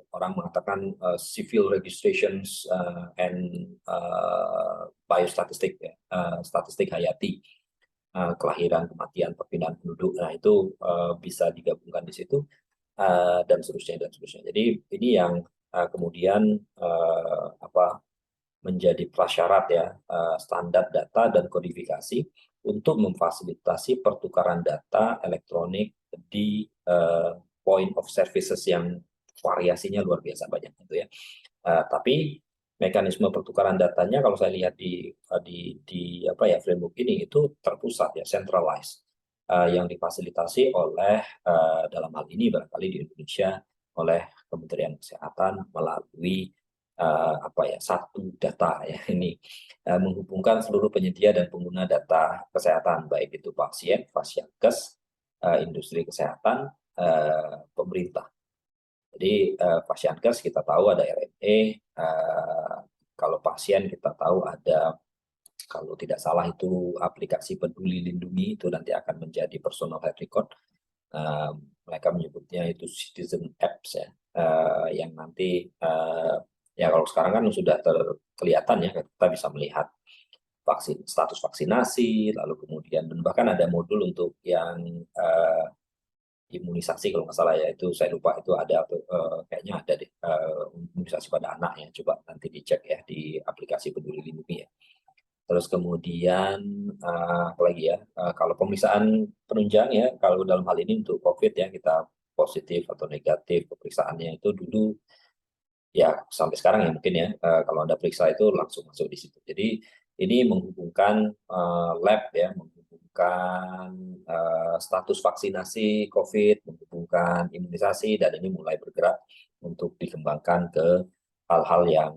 orang mengatakan civil registrations and biostatistik ya, statistik hayati, kelahiran, kematian, perpindahan penduduk. Nah itu bisa digabungkan di situ dan seterusnya dan seterusnya. Jadi ini yang kemudian apa menjadi prasyarat ya, standar data dan kodifikasi untuk memfasilitasi pertukaran data elektronik di point of services yang variasinya luar biasa banyak gitu ya. Tapi mekanisme pertukaran datanya kalau saya lihat di apa ya framework ini itu terpusat ya, centralized, yang difasilitasi oleh dalam hal ini barangkali di Indonesia oleh Kementerian Kesehatan melalui apa ya satu data ya, ini menghubungkan seluruh penyedia dan pengguna data kesehatan, baik itu pasien, Fasiankes, industri kesehatan, pemerintah. Jadi Fasiankes kita tahu ada RNE, kalau pasien kita tahu ada, kalau tidak salah itu aplikasi Peduli Lindungi, itu nanti akan menjadi personal health record. Mereka menyebutnya itu citizen apps ya, yang nanti ya kalau sekarang kan sudah kelihatan ya, kita bisa melihat status vaksinasi, lalu kemudian dan bahkan ada modul untuk yang imunisasi kalau nggak salah ya, itu saya lupa itu ada kayaknya ada deh, imunisasi pada anak ya, coba nanti dicek ya di aplikasi Peduli Lindungi ya. Terus kemudian apalagi ya, kalau pemeriksaan penunjang ya, kalau dalam hal ini untuk COVID ya, kita positif atau negatif pemeriksaannya itu dulu ya sampai sekarang ya mungkin ya, kalau Anda periksa itu langsung masuk di situ. Jadi ini menghubungkan lab ya, menghubungkan status vaksinasi COVID, menghubungkan imunisasi, dan ini mulai bergerak untuk dikembangkan ke hal-hal yang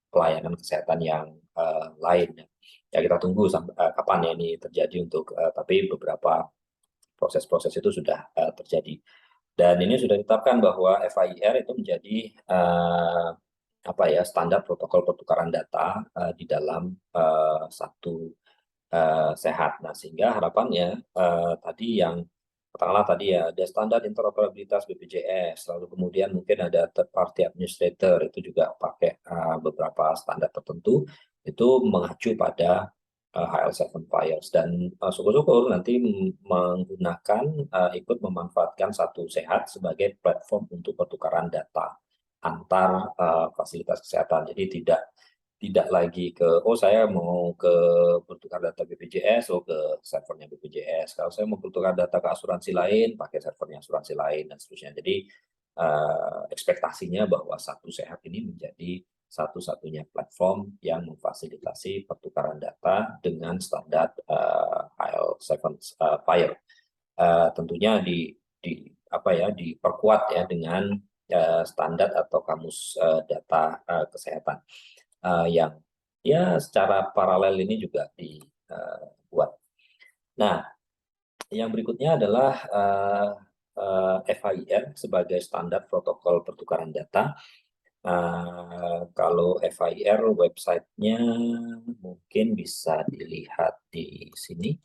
pelayanan kesehatan yang lain. Ya kita tunggu kapan ya ini terjadi untuk tapi beberapa proses-proses itu sudah terjadi. Dan ini sudah ditetapkan bahwa FHIR itu menjadi apa ya standar protokol pertukaran data di dalam satu sehat. Nah, sehingga harapannya tadi yang katakanlah tadi ya ada standar interoperabilitas BPJS, lalu kemudian mungkin ada third party administrator itu juga pakai beberapa standar tertentu, itu mengacu pada HL7 Fires, dan syukur-syukur nanti menggunakan ikut memanfaatkan Satu Sehat sebagai platform untuk pertukaran data antar fasilitas kesehatan. Jadi tidak lagi ke, oh saya mau ke bertukar data BPJS, oh ke servernya BPJS. Kalau saya mau bertukar data ke asuransi lain, pakai servernya asuransi lain, dan seterusnya. Jadi ekspektasinya bahwa Satu Sehat ini menjadi satu-satunya platform yang memfasilitasi pertukaran data dengan standar HL7 FHIR. Tentunya apa ya, diperkuat ya dengan standar atau kamus data kesehatan yang ya secara paralel ini juga dibuat. Nah, yang berikutnya adalah FHIR sebagai standar protokol pertukaran data. Kalau FHIR websitenya mungkin bisa dilihat di sini.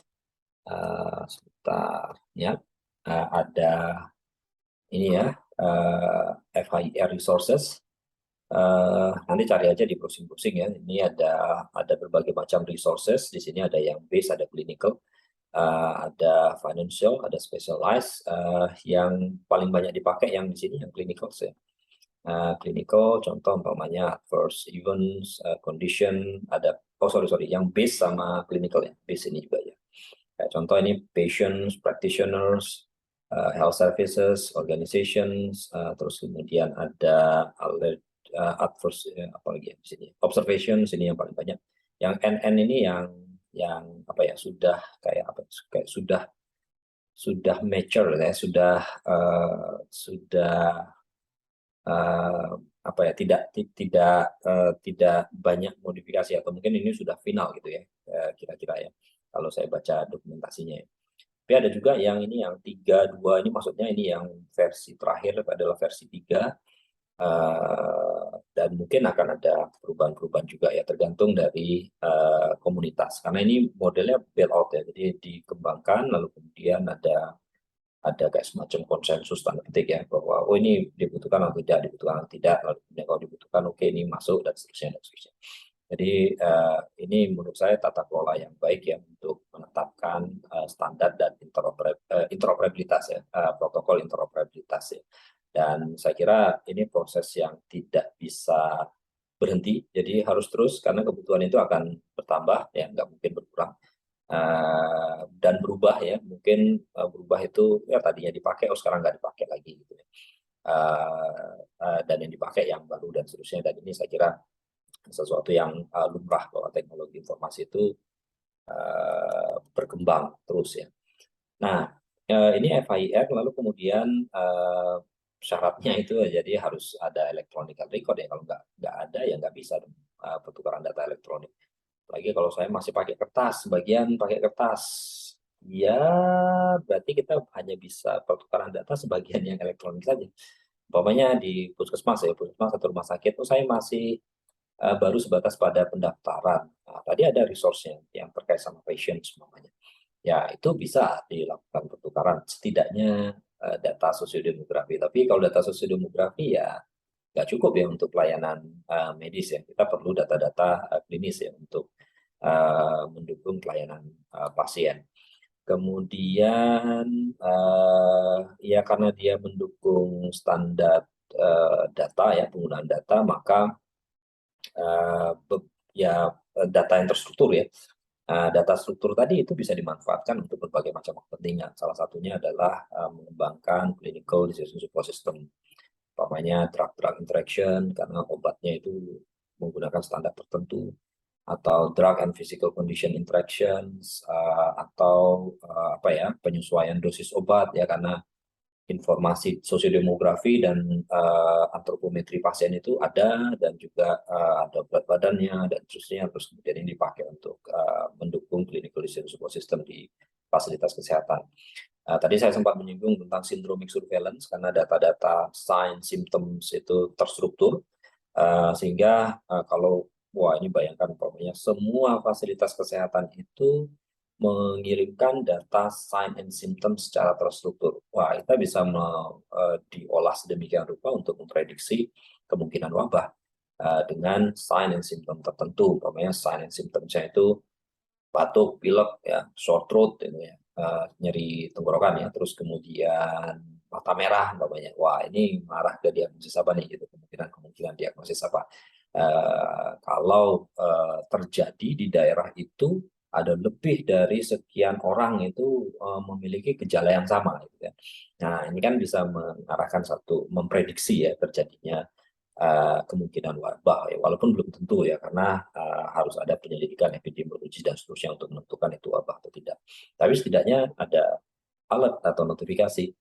Sebentar ya, ada ini ya, FHIR resources. Nanti cari aja di browsing-browsing ya. Ini ada berbagai macam resources. Di sini ada yang base, ada clinical, ada financial, ada specialized. Yang paling banyak dipakai yang di sini yang clinical ya. Clinical contoh umpamanya adverse events, condition, ada yang base sama clinical ya. Base ini juga ya. Contoh ini patients, practitioners, health services, organizations, terus kemudian ada adverse apalagi ya di sini, observation sini yang paling banyak. Yang NN ini yang apa ya, sudah kayak apa, kayak sudah mature ya, sudah apa ya, tidak banyak modifikasi, atau mungkin ini sudah final gitu ya, kira-kira ya kalau saya baca dokumentasinya ya. Tapi ada juga yang ini yang 3.2, ini maksudnya ini yang versi terakhir adalah versi 3, dan mungkin akan ada perubahan-perubahan juga ya, tergantung dari komunitas, karena ini modelnya build out ya, jadi dikembangkan lalu kemudian ada kayak semacam konsensus tanda petik ya, bahwa oh ini dibutuhkan atau tidak, lalu kemudian kalau dibutuhkan oke ini masuk, dan seterusnya dan seterusnya. Jadi ini menurut saya tata kelola yang baik ya untuk menetapkan standar dan interoperabilitas ya, protokol interoperabilitas ya. Dan saya kira ini proses yang tidak bisa berhenti, jadi harus terus karena kebutuhan itu akan bertambah ya, nggak mungkin berkurang. Dan berubah ya, mungkin berubah itu ya tadinya dipakai, oh sekarang nggak dipakai lagi gitu ya. Dan yang dipakai yang baru dan seterusnya, dan ini saya kira sesuatu yang lumrah bahwa teknologi informasi itu berkembang terus ya. Nah, ini FHIR, lalu kemudian syaratnya itu jadi harus ada electronic record ya, kalau nggak ada ya nggak bisa pertukaran data elektronik. Lagi kalau saya masih pakai kertas, sebagian pakai kertas, ya berarti kita hanya bisa pertukaran data sebagian yang elektronik saja. Umpamanya di puskesmas ya, puskesmas atau rumah sakit, itu saya masih baru sebatas pada pendaftaran. Nah, tadi ada resource-nya yang terkait sama passion semuanya. Ya, itu bisa dilakukan pertukaran, setidaknya data sosiodemografi. Tapi kalau data sosiodemografi ya nggak cukup ya untuk pelayanan medis ya. Kita perlu data-data klinis ya untuk mendukung pelayanan pasien. Kemudian ya karena dia mendukung standar data ya, penggunaan data, maka ya data yang terstruktur ya. Data struktur tadi itu bisa dimanfaatkan untuk berbagai macam kepentingan. Salah satunya adalah mengembangkan clinical decision support system. Umpamanya drug-drug interaction, karena obatnya itu menggunakan standar tertentu, atau drug and physical condition interactions, atau apa ya, penyesuaian dosis obat ya, karena informasi sosiodemografi dan antropometri pasien itu ada, dan juga ada berat badannya dan seterusnya, terus kemudian ini dipakai untuk mendukung clinical decision support system di fasilitas kesehatan. Tadi saya sempat menyinggung tentang syndromic surveillance karena data-data sign symptoms itu terstruktur, sehingga kalau wah ini bayangkan umpamanya semua fasilitas kesehatan itu mengirimkan data sign and symptom secara terstruktur. Wah, kita bisa diolah sedemikian rupa untuk memprediksi kemungkinan wabah dengan sign and symptom tertentu. Umpamanya sign and symptomnya itu batuk, pilek, ya, sore throat, ini ya, nyeri tenggorokan ya, terus kemudian mata merah, umpamanya. Wah, ini marah ke diagnosis apa nih gitu, kemungkinan diagnosis apa. Kalau terjadi di daerah itu ada lebih dari sekian orang itu memiliki gejala yang sama, gitu ya. Nah, ini kan bisa mengarahkan memprediksi ya terjadinya kemungkinan wabah ya, walaupun belum tentu ya, karena harus ada penyelidikan epidemiologi dan seterusnya untuk menentukan itu wabah atau tidak. Tapi setidaknya ada alert atau notifikasi,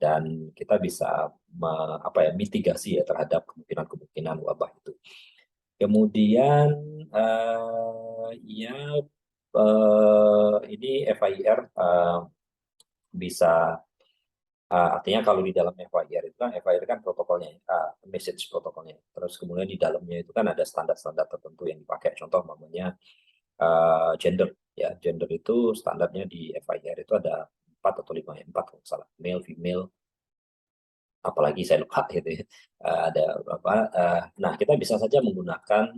dan kita bisa mitigasi ya terhadap kemungkinan-kemungkinan wabah itu. Kemudian ya ini FIR bisa artinya kalau di dalam FIR itu kan, FIR kan protokolnya, message protokolnya. Terus kemudian di dalamnya itu kan ada standar-standar tertentu yang dipakai. Contoh namanya gender, ya, gender itu standarnya di FIR itu ada 4 atau 5 ya, 4 kalau nggak salah, male, female, apalagi saya lupa gitu ya. Ada berapa, nah kita bisa saja menggunakan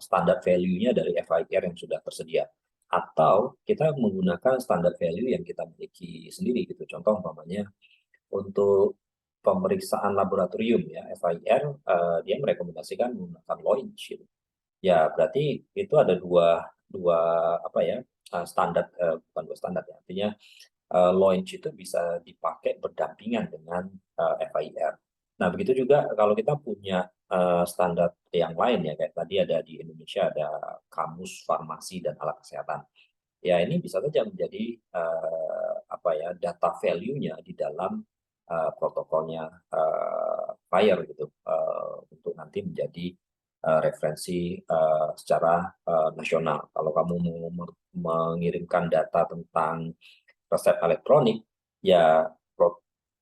standar value-nya dari FIR yang sudah tersedia, atau kita menggunakan standar value yang kita miliki sendiri gitu. Contoh umpamanya untuk pemeriksaan laboratorium ya, FIR dia merekomendasikan menggunakan Loinc gitu. Ya, berarti itu ada dua dua apa ya, standar, bukan dua standar ya, artinya Loinc itu bisa dipakai berdampingan dengan FIR. Nah, begitu juga kalau kita punya standar yang lain ya, kayak tadi ada di Indonesia ada Kamus Farmasi dan Alat Kesehatan. Ya, ini bisa saja menjadi data value-nya di dalam protokolnya FIRE gitu, untuk nanti menjadi referensi secara nasional. Kalau kamu mau mengirimkan data tentang resep elektronik, ya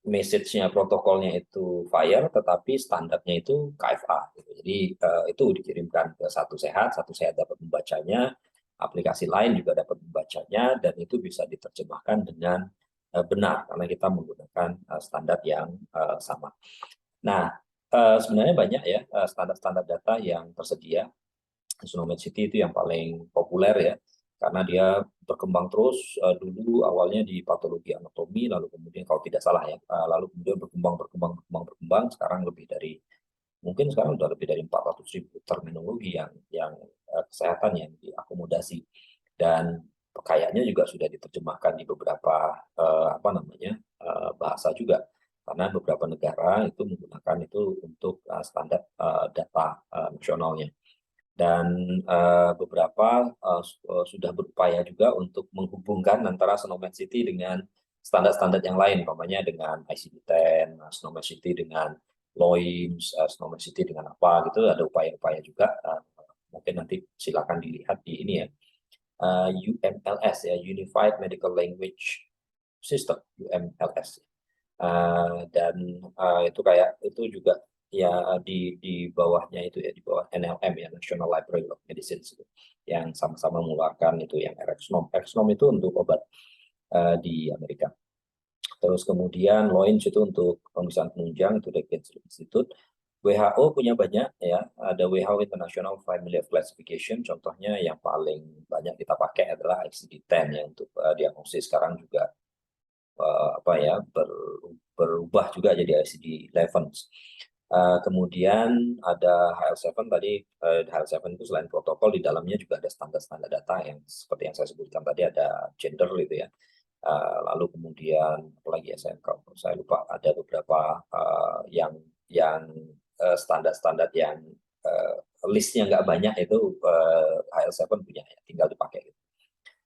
message-nya protokolnya itu FIRE, tetapi standarnya itu KFA gitu. Jadi itu dikirimkan ke Satu Sehat dapat membacanya, aplikasi lain juga dapat membacanya, dan itu bisa diterjemahkan dengan benar karena kita menggunakan standar yang sama. Nah, sebenarnya banyak ya standar-standar data yang tersedia. City itu yang paling populer ya, karena dia berkembang terus. Dulu awalnya di patologi anatomi, lalu kemudian kalau tidak salah ya, lalu kemudian berkembang, sekarang mungkin sekarang udah lebih dari 400.000 terminologi yang kesehatan yang diakomodasi, dan kayaknya juga sudah diterjemahkan di beberapa bahasa juga, karena beberapa negara itu menggunakan itu untuk standar data nasionalnya. Dan beberapa sudah berupaya juga untuk menghubungkan antara Snowman City dengan standar-standar yang lain, umpamanya dengan ICD-10, Snowman City dengan Loins, Snowman City dengan apa gitu, ada upaya-upaya juga. Mungkin nanti silakan dilihat di ini ya, UMLS ya, Unified Medical Language System, UMLS. Dan itu juga ya di bawahnya itu ya, di bawah NLM ya, National Library of Medicine gitu, yang sama-sama mengeluarkan itu yang Rxnom. Rxnom itu untuk obat di Amerika. Terus kemudian Loinc itu untuk pemeriksaan penunjang, itu dari Cancer Institute. WHO punya banyak ya, ada WHO International Family of Classification, contohnya yang paling banyak kita pakai adalah ICD-10 ya, untuk diagnosis. Sekarang juga berubah juga jadi ICD-11. Kemudian ada HL7 tadi. HL7 itu selain protokol, di dalamnya juga ada standar-standar data yang seperti yang saya sebutkan tadi, ada gender gitu ya. Lalu kemudian apalagi ya, saya lupa, ada beberapa yang standar-standar yang listnya nggak banyak, itu HL7 punya ya, tinggal dipakai gitu.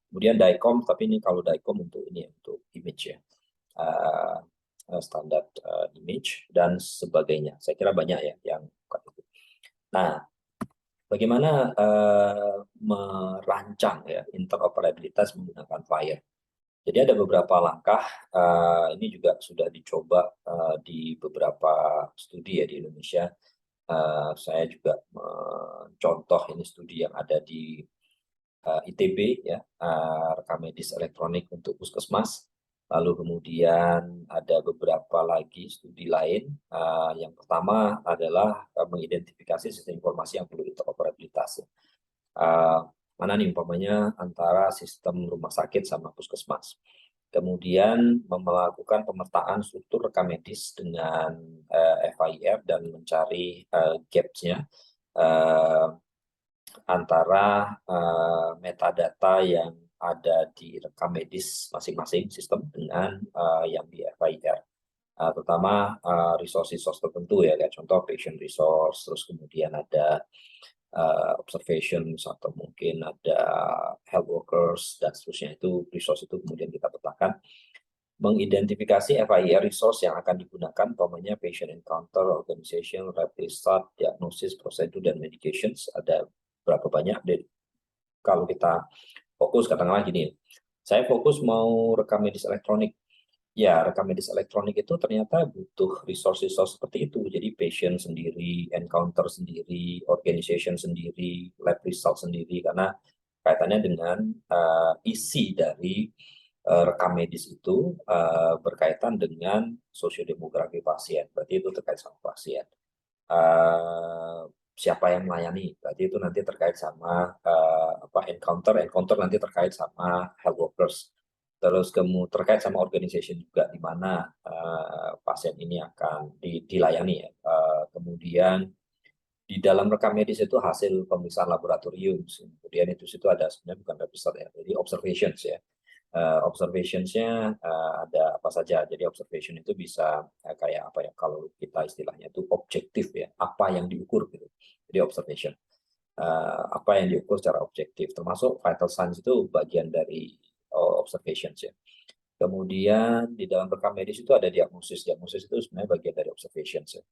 Kemudian DICOM, tapi ini kalau DICOM untuk ini untuk image ya, standar image dan sebagainya. Saya kira banyak ya yang bukan itu. Nah, bagaimana merancang ya interoperabilitas menggunakan FIRE? Jadi ada beberapa langkah, ini juga sudah dicoba di beberapa studi ya di Indonesia. Saya juga contoh ini studi yang ada di ITB ya, rekam medis elektronik untuk puskesmas. Lalu kemudian ada beberapa lagi studi lain. Yang pertama adalah mengidentifikasi sistem informasi yang perlu interoperabilitas. Mana nih umpamanya antara sistem rumah sakit sama puskesmas. Kemudian melakukan pemetaan struktur rekam medis dengan FIR dan mencari gaps-nya antara metadata yang ada di rekam medis masing-masing sistem dengan yang di FIR. Terutama resource-resource tertentu ya, kayak contoh patient resource, terus kemudian ada observations atau mungkin ada health workers dan seterusnya, itu resource itu kemudian kita petakan, mengidentifikasi FIR resource yang akan digunakan, umpamanya patient encounter, organization, rapid start, diagnosis, prosedur, dan medications, ada berapa banyak. Kalau kita fokus katakanlah gini, saya fokus mau rekam medis elektronik. Ya, rekam medis elektronik itu ternyata butuh resource-resource seperti itu. Jadi patient sendiri, encounter sendiri, organization sendiri, lab result sendiri, karena kaitannya dengan isi dari rekam medis itu berkaitan dengan sosiodemografi pasien. Berarti itu terkait sama pasien. Siapa yang melayani, berarti itu nanti terkait sama encounter nanti terkait sama health workers. Terus kemudian terkait sama organization juga, di mana pasien ini akan dilayani ya. Kemudian di dalam rekam medis itu hasil pemeriksaan laboratorium, kemudian itu situ ada sebenarnya bukan register ya, jadi observations ya. Observationsnya ada apa saja. Jadi observation itu bisa kayak apa ya, kalau kita istilahnya itu objektif ya, apa yang diukur gitu. Jadi observation, apa yang diukur secara objektif, termasuk vital signs itu bagian dari observations ya. Kemudian di dalam rekam medis itu ada diagnosis. Diagnosis itu sebenarnya bagian dari observations ya.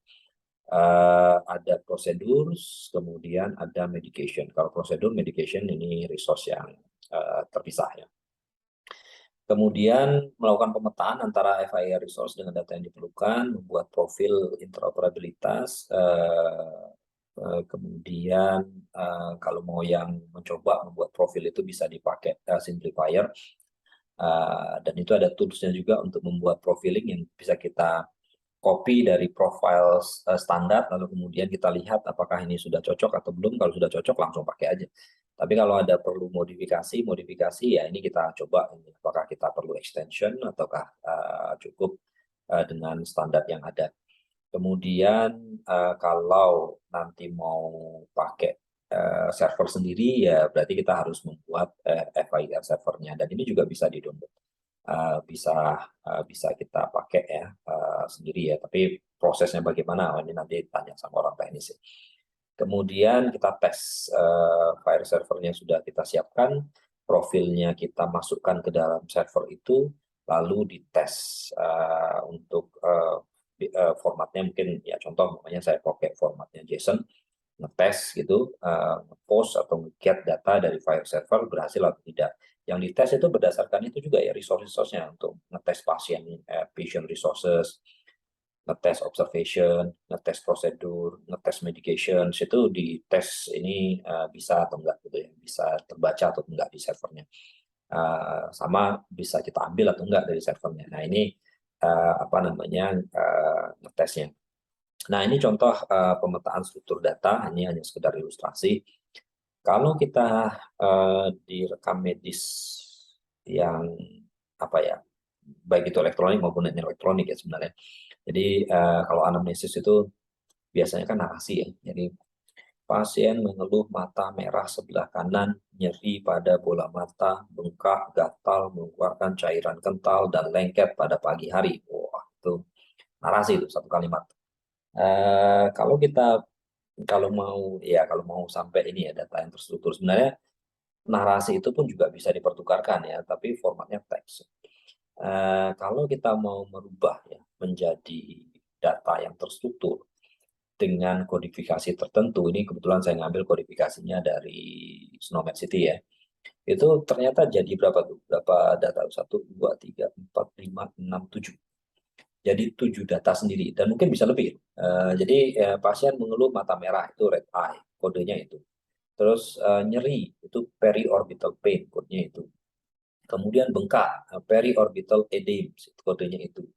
Ada prosedur, kemudian ada medication. Kalau prosedur, medication ini resource yang terpisah ya. Kemudian melakukan pemetaan antara FIR resource dengan data yang diperlukan, membuat profil interoperabilitas, kemudian kalau mau yang mencoba membuat profil itu bisa dipakai simplifier, dan itu ada toolsnya juga untuk membuat profiling yang bisa kita copy dari profile standar, lalu kemudian kita lihat apakah ini sudah cocok atau belum. Kalau sudah cocok langsung pakai aja. Tapi kalau ada perlu modifikasi ya ini kita coba apakah kita perlu extension ataukah cukup dengan standar yang ada. Kemudian kalau nanti mau pakai server sendiri ya berarti kita harus membuat FIR servernya, dan ini juga bisa di-download. Bisa kita pakai ya sendiri ya, tapi prosesnya bagaimana ini nanti tanya sama orang teknis ya. Kemudian kita tes file servernya sudah kita siapkan, profilnya kita masukkan ke dalam server itu, lalu dites untuk formatnya, mungkin ya contoh namanya saya pakai formatnya JSON, ngetes gitu, post atau get data dari file server berhasil atau tidak. Yang dites itu berdasarkan itu juga ya, resource-nya untuk ngetes patient resources, ngetes observation, ngetes prosedur, ngetes medication, itu dites ini bisa atau enggak gitu ya, bisa terbaca atau enggak di servernya. Sama bisa kita ambil atau enggak dari servernya. Nah ini ngetesnya. Nah ini contoh pemetaan struktur data, ini hanya sekedar ilustrasi. Kalau kita di rekam medis yang apa ya, baik itu elektronik maupun non elektronik ya sebenarnya. Jadi kalau anamnesis itu biasanya kan narasi ya. Jadi pasien mengeluh mata merah sebelah kanan, nyeri pada bola mata, bengkak, gatal, mengeluarkan cairan kental dan lengket pada pagi hari. Wah itu narasi itu satu kalimat. Kalau mau sampai ini ya data yang terstruktur, sebenarnya narasi itu pun juga bisa dipertukarkan ya, tapi formatnya teks. Kalau kita mau merubah ya menjadi data yang terstruktur dengan kodifikasi tertentu, ini kebetulan saya ngambil kodifikasinya dari Snowmed City ya. Itu ternyata jadi berapa tuh? Berapa data? 1, 2, 3, 4, 5, 6, 7. Jadi 7 data sendiri dan mungkin bisa lebih. Jadi pasien mengeluh mata merah itu red eye, kodenya itu. Terus nyeri itu periorbital pain, kodenya itu. Kemudian bengkak, periorbital edema, kodenya itu.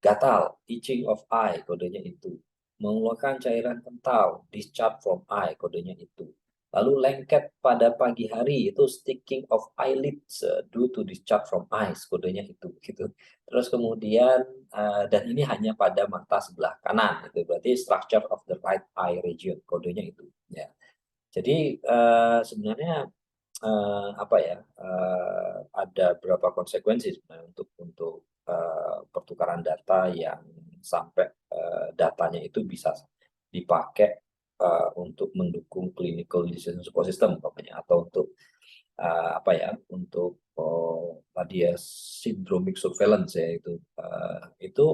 Gatal, itching of eye, kodenya itu. Mengeluarkan cairan kental, discharge from eye, kodenya itu. Lalu lengket pada pagi hari itu sticking of eyelids due to discharge from eyes, kodenya itu gitu. Terus kemudian dan ini hanya pada mata sebelah kanan gitu. Berarti structure of the right eye region, kodenya itu ya. Jadi sebenarnya apa ya, ada berapa konsekuensi sebenarnya untuk pertukaran data yang sampai datanya itu bisa dipakai untuk mendukung clinical decision support system umpamanya, atau untuk apa ya, untuk tadi ya syndromic surveillance ya itu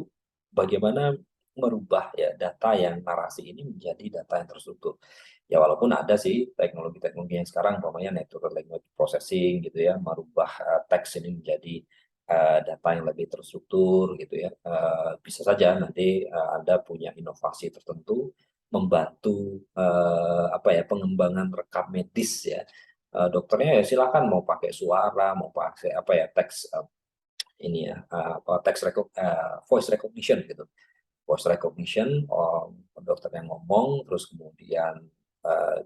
bagaimana merubah ya data yang narasi ini menjadi data yang terstruktur. Ya walaupun ada sih teknologi-teknologi yang sekarang umpamanya natural language processing gitu ya, merubah teks ini menjadi data yang lebih terstruktur gitu ya. Bisa saja nanti Anda punya inovasi tertentu membantu apa ya, pengembangan rekam medis ya. Dokternya ya silakan mau pakai suara, mau pakai apa ya, teks ini ya, voice recognition gitu. Voice recognition, dokter yang ngomong, terus kemudian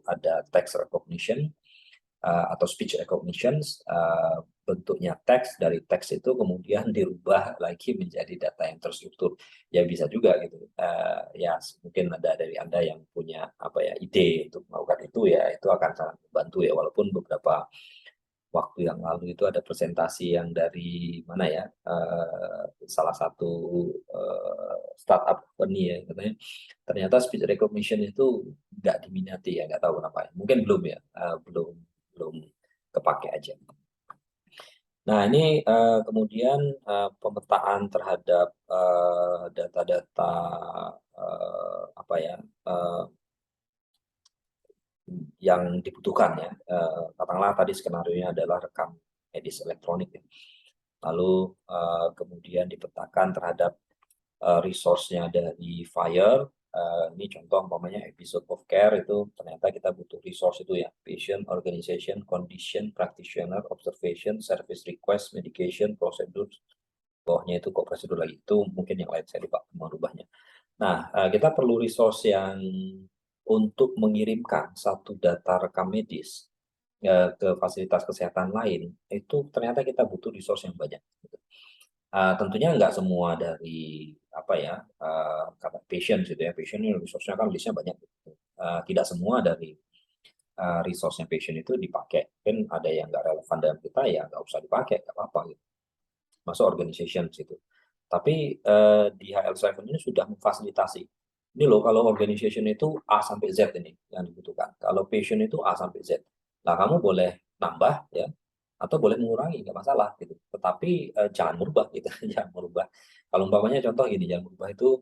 ada text recognition atau speech recognition, bentuknya teks, dari teks itu kemudian dirubah lagi menjadi data yang terstruktur. Ya bisa juga gitu. Ya mungkin ada dari Anda yang punya apa ya, ide untuk melakukan itu ya, itu akan sangat membantu ya, walaupun beberapa waktu yang lalu itu ada presentasi yang dari mana ya, salah satu startup company ya, katanya ternyata speech recognition itu nggak diminati ya, nggak tahu kenapa ya. Mungkin belum ya, belum belum kepake aja. Nah ini kemudian pemetaan terhadap data-data apa ya, yang dibutuhkan ya. Katakanlah tadi skenario-nya adalah rekam medis elektronik ya. Lalu kemudian dipetakan terhadap resource-nya dari FHIR. Ini contoh umpamanya episode of care, itu ternyata kita butuh resource itu ya, patient, organization, condition, practitioner, observation, service request, medication, prosedur. Bawahnya itu kok prosedur lagi, itu mungkin yang lain saya lupa merubahnya. Nah, kita perlu resource yang untuk mengirimkan satu data rekam medis ke fasilitas kesehatan lain, itu ternyata kita butuh resource yang banyak gitu. Tentunya nggak semua dari apa ya, kata passion gitu ya, passion ini resource-nya kan listnya banyak gitu. Tidak semua dari resource-nya passion itu dipakai. Kan ada yang nggak relevan dengan kita, ya nggak usah dipakai, nggak apa-apa gitu. Masuk organization situ. Tapi di HL7 ini sudah memfasilitasi. Ini loh, kalau organization itu A sampai Z ini yang dibutuhkan. Kalau passion itu A sampai Z. Nah, kamu boleh nambah ya, atau boleh mengurangi, nggak masalah gitu. Tetapi jangan merubah gitu, jangan merubah. Kalau umpamanya contoh gini, jangan merubah itu,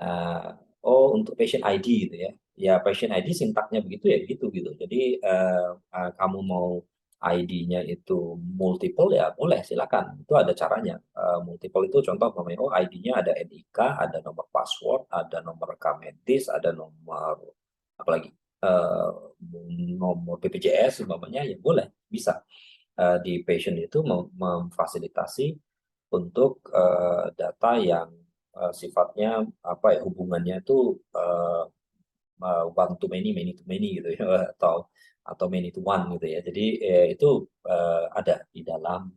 eh, oh untuk patient ID gitu ya. Ya patient ID sintaknya begitu ya begitu gitu. Jadi kamu mau ID-nya itu multiple ya boleh silakan. Itu ada caranya. Multiple itu contoh umpamanya, oh ID-nya ada NIK, ada nomor password, ada nomor rekam medis, ada nomor apalagi, eh, nomor BPJS umpamanya, ya boleh bisa. Di patient itu memfasilitasi untuk data yang sifatnya apa ya, hubungannya itu one to many, many to many gitu ya, atau many to one gitu ya. Jadi itu ada di dalam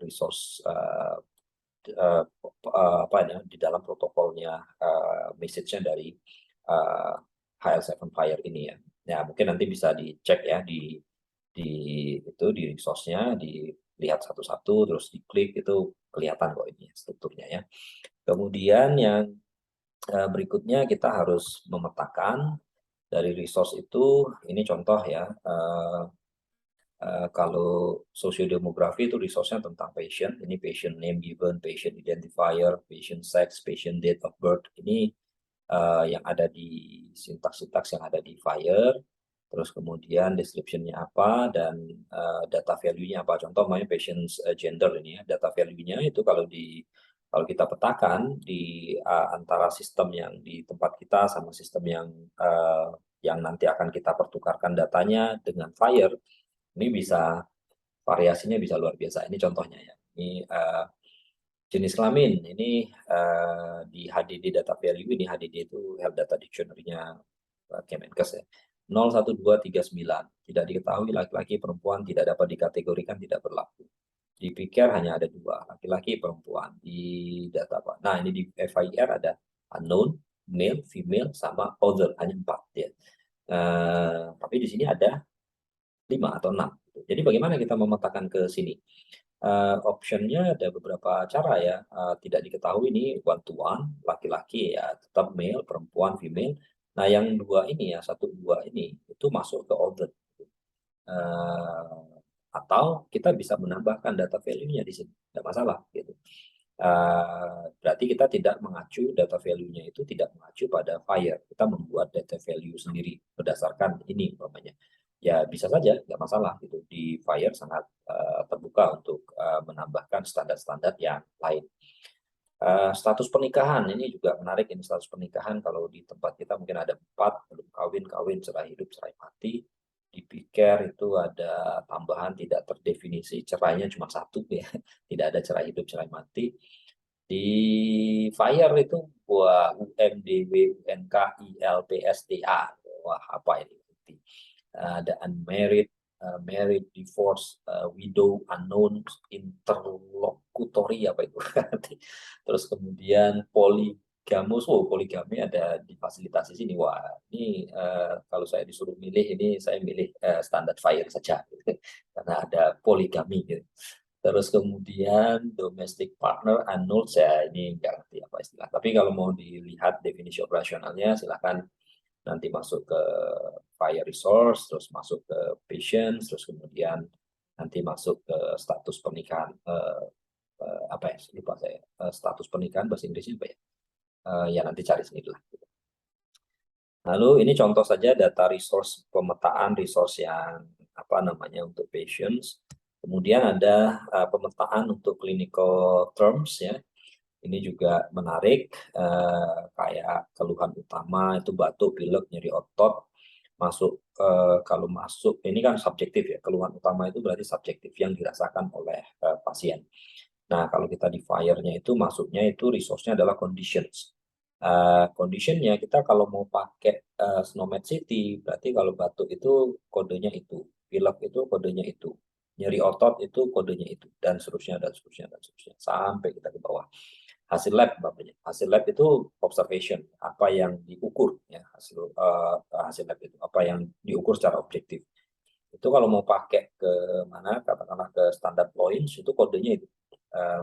resource apa ya, di dalam protokolnya, message-nya dari uh, HL7 Fire ini ya. Ya mungkin nanti bisa dicek ya di itu di resource-nya, dilihat satu-satu, terus diklik, itu kelihatan kok ini strukturnya ya. Kemudian yang berikutnya kita harus memetakan dari resource itu, ini contoh ya, kalau sosiodemografi itu resource-nya tentang patient, ini patient name given, patient identifier, patient sex, patient date of birth, ini yang ada di sintaks-sintaks yang ada di FHIR, terus kemudian description-nya apa, dan data value-nya apa. Contoh namanya patient gender ini ya, data value-nya itu kalau kita petakan di antara sistem yang di tempat kita sama sistem yang nanti akan kita pertukarkan datanya dengan FHIR, ini bisa variasinya bisa luar biasa. Ini contohnya ya. Ini jenis kelamin, ini di HDD data value, ini HDD itu Health Data Dictionary-nya Kemenkes ya. 01239. Tidak diketahui laki-laki perempuan, tidak dapat dikategorikan, tidak berlaku. Di PICARE hanya ada 2, laki-laki perempuan di data Pak. Nah, ini di FIR ada unknown, male, female, sama other, hanya 4 ya. Tapi di sini ada 5 atau 6. Jadi bagaimana kita memetakan ke sini? Optionnya ada beberapa cara ya. Tidak diketahui ini one to one, laki-laki ya tetap male, perempuan, female. Nah, yang 2 ini ya, 1, 2 ini itu masuk ke other. Atau kita bisa menambahkan data value-nya di sini, tidak masalah gitu. Berarti kita tidak mengacu data value-nya itu tidak mengacu pada FIRE. Kita membuat data value sendiri berdasarkan ini umpamanya. Ya bisa saja, nggak masalah gitu. Di FIRE sangat terbuka untuk menambahkan standar-standar yang lain. Status pernikahan ini juga menarik. Ini status pernikahan kalau di tempat kita mungkin ada 4, belum kawin, kawin, cerai hidup, cerai mati. Di PICARE itu ada tambahan tidak terdefinisi, cerainya cuma 1 ya, tidak ada cerai hidup, cerai mati. Di FIRE itu buah UMDW, UNK, ILPSTA. Wah, apa ini? Ada unmarried, married, divorce, widow, unknown, interlocutory apa itu? Terus kemudian poligamus, poligami ada difasilitasi sini. Wah, ini kalau saya disuruh milih ini saya milih standar FIRE saja, karena ada poligami gitu. Terus kemudian domestic partner annulled, saya ini nggak ngerti apa istilah. Tapi kalau mau dilihat definisi operasionalnya, silakan nanti masuk ke fire resource, terus masuk ke patients, terus kemudian nanti masuk ke status pernikahan. Apa ya, lupa saya. Status pernikahan bahasa Inggrisnya apa ya? Ya nanti cari sendiri lah. Lalu ini contoh saja data resource, pemetaan resource yang apa namanya untuk patients. Kemudian ada pemetaan untuk clinical terms ya. Ini juga menarik, kayak keluhan utama itu batuk, pilek, nyeri otot. Masuk kalau masuk ini kan subjektif ya. Keluhan utama itu berarti subjektif yang dirasakan oleh pasien. Nah, kalau kita di FIRE-nya itu masuknya itu resource-nya adalah conditions. Condition-nya kita kalau mau pakai SNOMED City, berarti kalau batuk itu kodenya itu, pilek itu kodenya itu, nyeri otot itu kodenya itu, dan seterusnya, dan seterusnya, dan seterusnya, sampai kita ke bawah. Hasil lab, bapaknya. Hasil lab itu observation, apa yang diukur, ya, hasil lab itu, apa yang diukur secara objektif. Itu kalau mau pakai ke mana, katakanlah ke standar points, itu kodenya itu.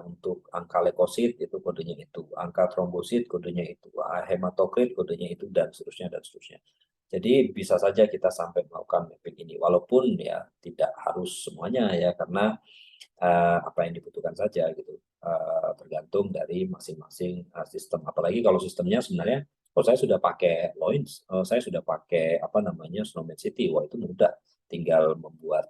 Untuk angka leukosit itu kodenya itu, angka trombosit kodenya itu, hematokrit kodenya itu, dan seterusnya, dan seterusnya. Jadi bisa saja kita sampai melakukan mapping ini, walaupun ya tidak harus semuanya ya, karena apa yang dibutuhkan saja gitu, tergantung dari masing-masing sistem. Apalagi kalau sistemnya sebenarnya, oh saya sudah pakai Loins, saya sudah pakai apa namanya SNOMED City, wah itu mudah, tinggal membuat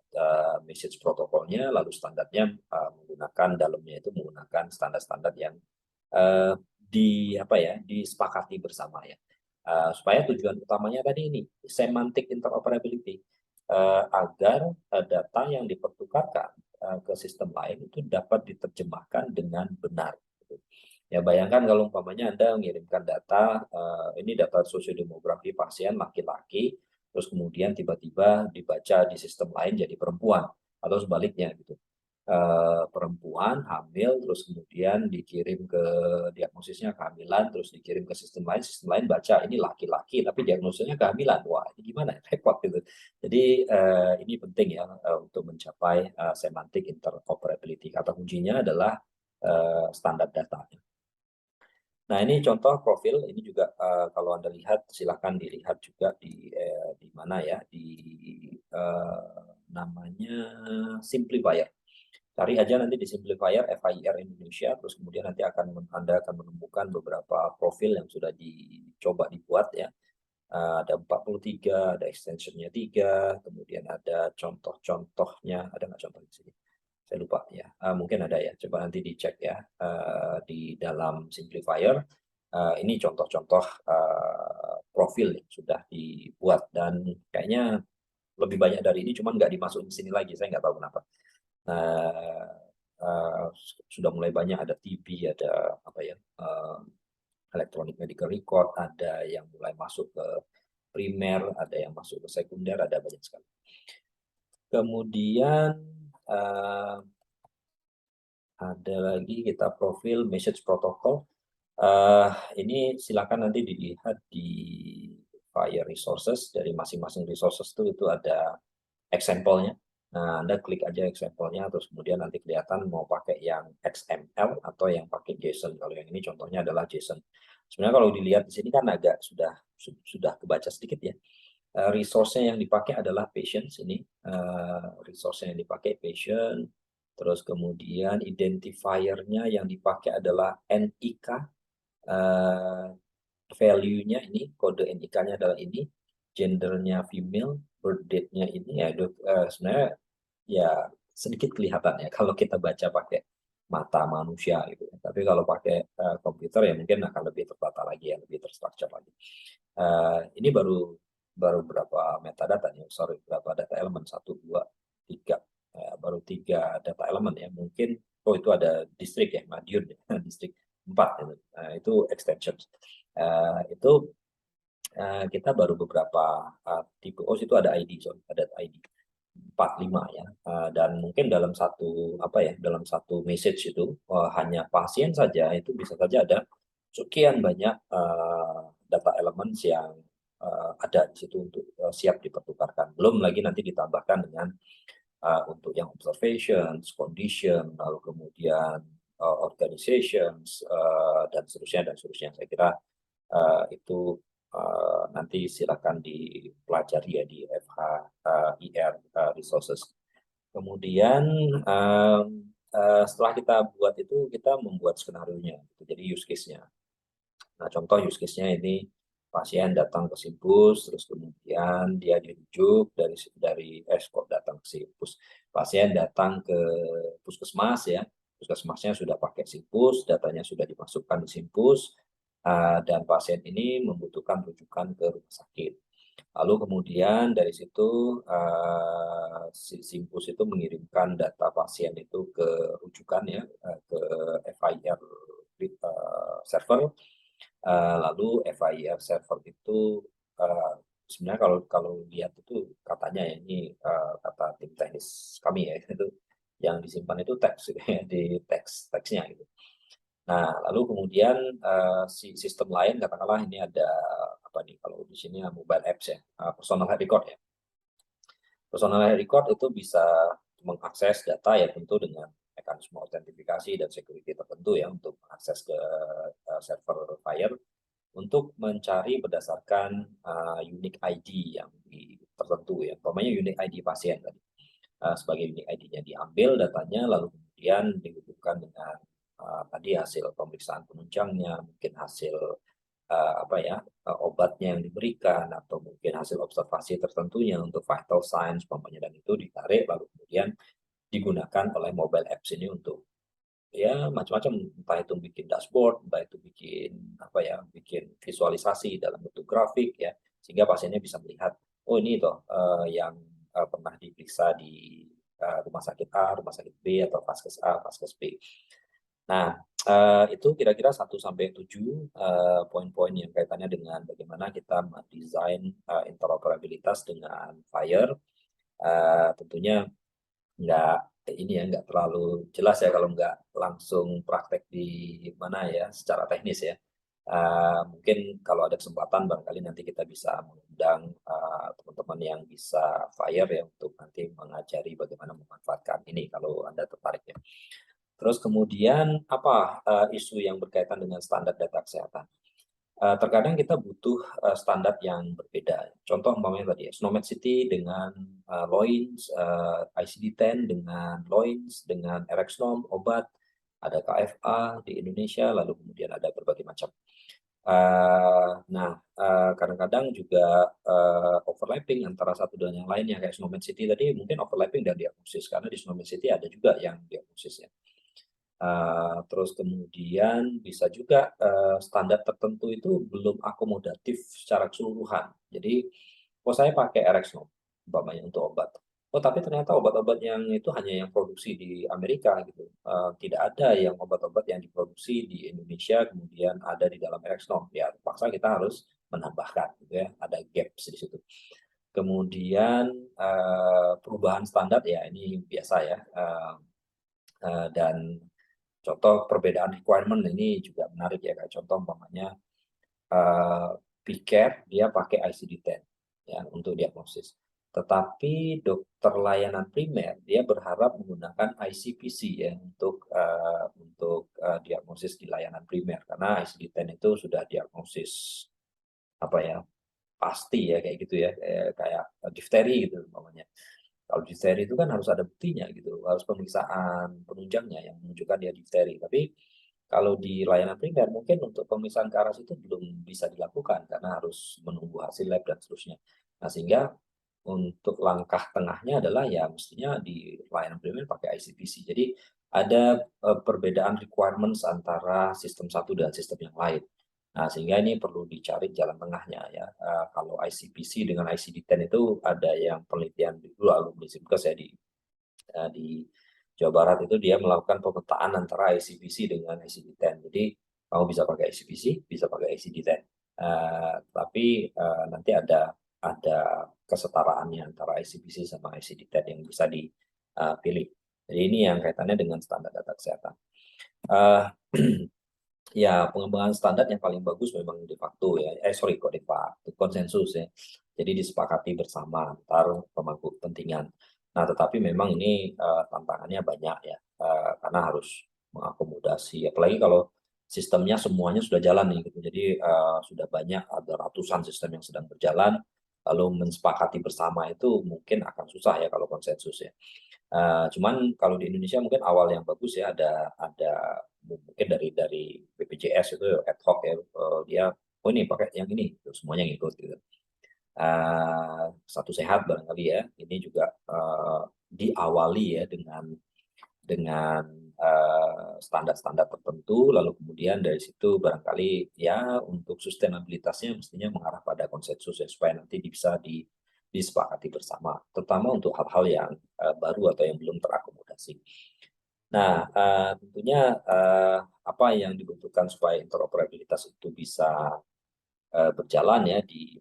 message protokolnya, lalu standarnya menggunakan dalamnya itu menggunakan standar-standar yang di apa ya disepakati bersama ya, supaya tujuan utamanya tadi ini semantic interoperability, agar data yang dipertukarkan ke sistem lain itu dapat diterjemahkan dengan benar. Ya bayangkan kalau umpamanya Anda mengirimkan data, ini data sosiodemografi pasien laki-laki, terus kemudian tiba-tiba dibaca di sistem lain jadi perempuan, atau sebaliknya gitu. Perempuan hamil, terus kemudian dikirim ke diagnosisnya kehamilan, terus dikirim ke sistem lain baca ini laki-laki, tapi diagnosisnya kehamilan. Wah, ini gimana? Repot gitu. Jadi ini penting ya untuk mencapai semantic interoperability. Kata kuncinya adalah standar data. Nah, ini contoh profil, ini juga kalau Anda lihat, silakan dilihat juga di mana ya, di namanya Simplifier. Cari aja nanti di Simplifier FIR Indonesia, terus kemudian nanti Anda akan menemukan beberapa profil yang sudah dicoba dibuat ya. Ada 43, ada extensionnya 3, kemudian ada contoh-contohnya, ada nggak contoh di sini? Saya lupa ya, mungkin ada ya, coba nanti dicek ya di dalam Simplifier. Ini contoh-contoh profil yang sudah dibuat, dan kayaknya lebih banyak dari ini, cuman nggak dimasukin di sini lagi, saya nggak tahu kenapa. Sudah mulai banyak, ada TB, ada apa ya, electronic medical record, ada yang mulai masuk ke primer, ada yang masuk ke sekunder, ada banyak sekali. Kemudian ada lagi kita profil message protocol. Ini silakan nanti dilihat di Fire Resources, dari masing-masing resources itu ada example-nya. Nah, Anda klik aja example-nya, terus kemudian nanti kelihatan mau pakai yang XML atau yang pakai JSON. Kalau yang ini contohnya adalah JSON. Sebenarnya kalau dilihat di sini kan agak sudah kebaca sedikit ya. Resource-nya yang dipakai adalah Patience ini. Resource-nya yang dipakai Patient. Terus kemudian identifier-nya yang dipakai adalah NIK. Value-nya ini, kode NIK-nya adalah ini. Gendernya female, birth date-nya ini ya sebenarnya ya sedikit kelihatan ya kalau kita baca pakai mata manusia gitu. Tapi kalau pakai komputer ya mungkin akan lebih tertata lagi ya, lebih terstruktur lagi. Ini baru berapa metadata nih, sorry, berapa data elemen, 1, 2, 3, baru 3 data elemen ya. Mungkin itu ada distrik ya, Madiun ya, distrik 4 gitu. Itu extension. Itu kita baru beberapa tipe. Itu ada ID, sorry, ada ID 45 ya. Dan mungkin dalam satu message itu hanya pasien saja itu bisa saja ada sekian banyak data elements yang ada di situ untuk siap dipertukarkan. Belum lagi nanti ditambahkan dengan untuk yang observations, condition, lalu kemudian organizations dan seterusnya dan seterusnya. Saya kira itu nanti silakan dipelajari ya di FHIR Resources. Kemudian setelah kita buat itu, kita membuat skenario-nya, jadi use case-nya. Nah, contoh use case-nya ini pasien datang ke Simpus, terus kemudian dia dirujuk dari kok datang ke Simpus. Pasien datang ke puskesmas ya, puskesmasnya sudah pakai Simpus, datanya sudah dimasukkan di Simpus, dan pasien ini membutuhkan rujukan ke rumah sakit. Lalu kemudian dari situ si Simpus itu mengirimkan data pasien itu ke rujukan ya, ke FHIR server. Lalu FHIR server itu sebenarnya kalau lihat itu katanya ya, ini kata tim teknis kami ya, itu yang disimpan itu teks gitu ya, di teksnya gitu. Nah, lalu kemudian si sistem lain katakanlah ini ada apa nih, kalau di sini mobile apps ya, personal health record ya. Personal health record itu bisa mengakses data ya tentu dengan mekanisme autentifikasi dan security tertentu ya untuk akses ke server Fire untuk mencari berdasarkan unique ID yang tertentu ya. Umpamanya unique ID pasien tadi. Sebagai unique ID-nya diambil datanya lalu kemudian dihubungkan dengan tadi hasil pemeriksaan penunjangnya, mungkin hasil obatnya yang diberikan atau mungkin hasil observasi tertentunya untuk vital signs umpamanya, dan itu ditarik lalu kemudian digunakan oleh mobile apps ini untuk ya macam-macam, entah itu bikin dashboard, entah itu bikin visualisasi dalam bentuk grafik ya, sehingga pasiennya bisa melihat oh ini toh yang pernah diperiksa di rumah sakit A, rumah sakit B atau vaskes A, vaskes B. Nah, itu kira-kira 1-7 poin-poin yang kaitannya dengan bagaimana kita mendesain interoperabilitas dengan Fire. Tentunya nggak terlalu jelas ya kalau nggak langsung praktek di mana ya secara teknis ya. Mungkin kalau ada kesempatan barangkali nanti kita bisa mengundang teman-teman yang bisa Fire ya untuk nanti mengajari bagaimana memanfaatkan ini kalau Anda tertarik ya. Terus kemudian apa isu yang berkaitan dengan standar data kesehatan? Terkadang kita butuh standar yang berbeda. Contoh umpamanya tadi ya, Snowmed City dengan Loins, ICD-10 dengan Loins, dengan Rxnom, obat, ada KFA di Indonesia, lalu kemudian ada berbagai macam. Kadang-kadang juga overlapping antara satu dan yang lainnya, kayak Snowmed City tadi mungkin overlapping dan diagnosis, karena di Snowmed City ada juga yang diagnosis ya. Terus kemudian bisa juga standar tertentu itu belum akomodatif secara keseluruhan. Jadi, saya pakai Rxnom umpamanya untuk obat. Tapi ternyata obat-obat yang itu hanya yang produksi di Amerika gitu. Tidak ada yang obat-obat yang diproduksi di Indonesia kemudian ada di dalam Rxnom. Ya, terpaksa kita harus menambahkan, gitu ya, ada gaps di situ. Kemudian perubahan standar ya ini biasa ya, dan contoh perbedaan requirement ini juga menarik ya, kayak contoh umpamanya PCAT dia pakai ICD-10 ya untuk diagnosis. Tetapi dokter layanan primer dia berharap menggunakan ICPC ya untuk diagnosis di layanan primer karena ICD-10 itu sudah diagnosis apa ya pasti ya kayak gitu ya kayak difteri gitu umpamanya. Kalau difteri itu kan harus ada buktinya gitu, harus pemeriksaan penunjangnya yang menunjukkan dia difteri. Tapi kalau di layanan primer mungkin untuk pemeriksaan KRAS itu belum bisa dilakukan karena harus menunggu hasil lab dan seterusnya. Nah, sehingga untuk langkah tengahnya adalah ya mestinya di layanan primer pakai ICPC. Jadi ada perbedaan requirements antara sistem satu dan sistem yang lain. Nah, sehingga ini perlu dicari jalan tengahnya ya. Kalau ICPC dengan ICD-10 itu ada yang penelitian dulu alumni Simkes ya di Jawa Barat itu dia melakukan pemetaan antara ICPC dengan ICD-10. Jadi kamu bisa pakai ICPC, bisa pakai ICD-10. Tapi nanti ada kesetaraannya antara ICPC sama ICD-10 yang bisa dipilih. Jadi ini yang kaitannya dengan standar data kesehatan. Ya, pengembangan standar yang paling bagus memang de facto ya. Kok de facto, konsensus ya. Jadi disepakati bersama antar pemangku kepentingan. Nah, tetapi memang ini tantangannya banyak ya, karena harus mengakomodasi. Apalagi kalau sistemnya semuanya sudah jalan nih gitu. Jadi sudah banyak, ada ratusan sistem yang sedang berjalan. Lalu mensepakati bersama itu mungkin akan susah ya kalau konsensus ya. Cuman kalau di Indonesia mungkin awal yang bagus ya ada mungkin dari BPJS itu ad hoc ya, dia oh ini pakai yang ini, gitu, semuanya ngikut gitu. Satu sehat barangkali ya, ini juga diawali ya dengan standar-standar tertentu, lalu kemudian dari situ barangkali ya untuk sustainabilitasnya mestinya mengarah pada konsensus ya supaya nanti bisa disepakati bersama, terutama untuk hal-hal yang baru atau yang belum terakomodasi. Nah, tentunya apa yang dibutuhkan supaya interoperabilitas itu bisa berjalan ya di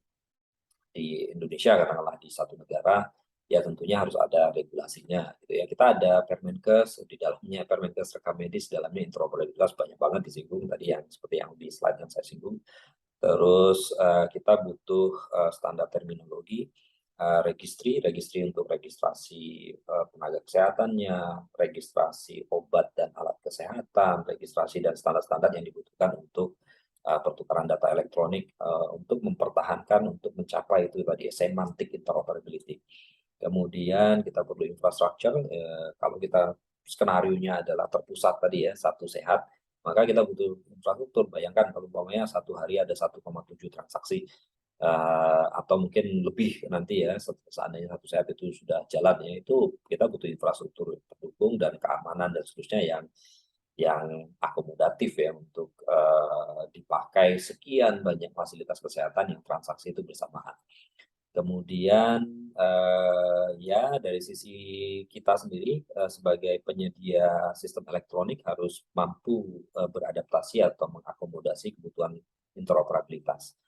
Indonesia katakanlah di satu negara, ya tentunya harus ada regulasinya gitu ya. Kita ada Permenkes, di dalamnya Permenkes rekam medis, dalamnya interoperabilitas banyak banget disinggung tadi yang seperti yang di slide yang saya singgung. Terus kita butuh standar terminologi, registri untuk registrasi tenaga kesehatannya, registrasi obat dan alat kesehatan, registrasi dan standar-standar yang dibutuhkan untuk pertukaran data elektronik untuk mempertahankan, untuk mencapai itu tadi semantic interoperability. Kemudian kita perlu infrastruktur, kalau kita skenario-nya adalah terpusat tadi ya, satu sehat, maka kita butuh infrastruktur. Bayangkan kalau umpamanya satu hari ada 1,7 transaksi atau mungkin lebih nanti ya seandainya satu sehat itu sudah jalan ya, itu kita butuh infrastruktur pendukung dan keamanan dan seterusnya yang akomodatif ya untuk dipakai sekian banyak fasilitas kesehatan yang transaksi itu bersamaan. Kemudian ya dari sisi kita sendiri sebagai penyedia sistem elektronik harus mampu beradaptasi atau mengakomodasi kebutuhan interoperabilitas.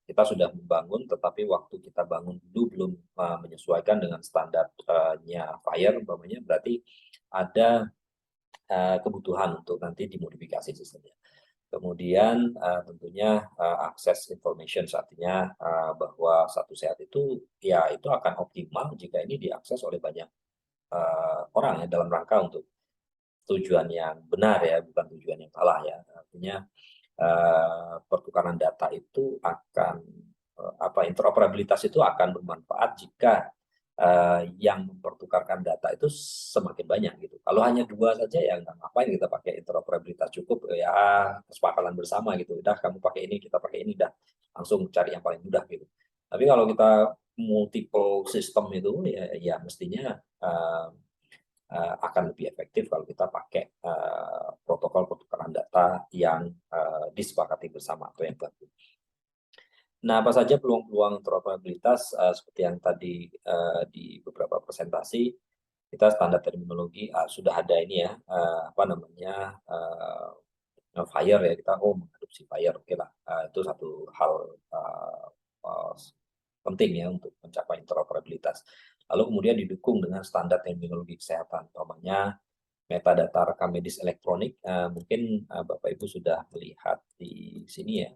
Kita sudah membangun, tetapi waktu kita bangun dulu belum menyesuaikan dengan standarnya FHIR umpamanya, berarti ada kebutuhan untuk nanti dimodifikasi sistemnya. Kemudian tentunya akses information, artinya bahwa satu sehat itu ya itu akan optimal jika ini diakses oleh banyak orang ya dalam rangka untuk tujuan yang benar ya, bukan tujuan yang salah ya. Artinya pertukaran data itu akan interoperabilitas itu akan bermanfaat jika yang mempertukarkan data itu semakin banyak gitu. Kalau hanya dua saja ya nggak ngapain kita pakai interoperabilitas, cukup ya kesepakatan bersama gitu. Udah kamu pakai ini, kita pakai ini, dah langsung cari yang paling mudah gitu. Tapi kalau kita multiple system itu ya mestinya akan lebih efektif kalau kita pakai protokol pertukaran data yang disepakati bersama atau yang baru. Nah, apa saja peluang-peluang interoperabilitas seperti yang tadi di beberapa presentasi, kita standar terminologi sudah ada ini ya, apa namanya, FHIR ya, kita mengadopsi FHIR, oke lah, itu satu hal uh, penting ya untuk mencapai interoperabilitas. Lalu kemudian didukung dengan standar terminologi kesehatan, umpamanya metadata rekam medis elektronik. Mungkin Bapak Ibu sudah melihat di sini ya,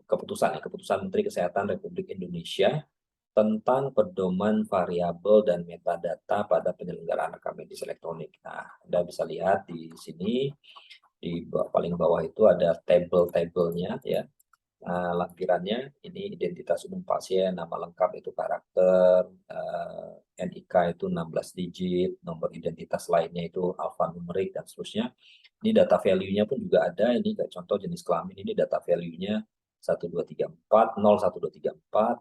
keputusan Menteri Kesehatan Republik Indonesia tentang pedoman variabel dan metadata pada penyelenggaraan rekam medis elektronik. Nah, Anda bisa lihat di sini di paling bawah itu ada tabel-tabelnya ya. Lampirannya ini identitas umum pasien, nama lengkap itu karakter, NIK itu 16 digit, nomor identitas lainnya itu alfanumerik dan seterusnya. Ini data value-nya pun juga ada, ini kayak contoh jenis kelamin ini data value-nya 1234, 01234,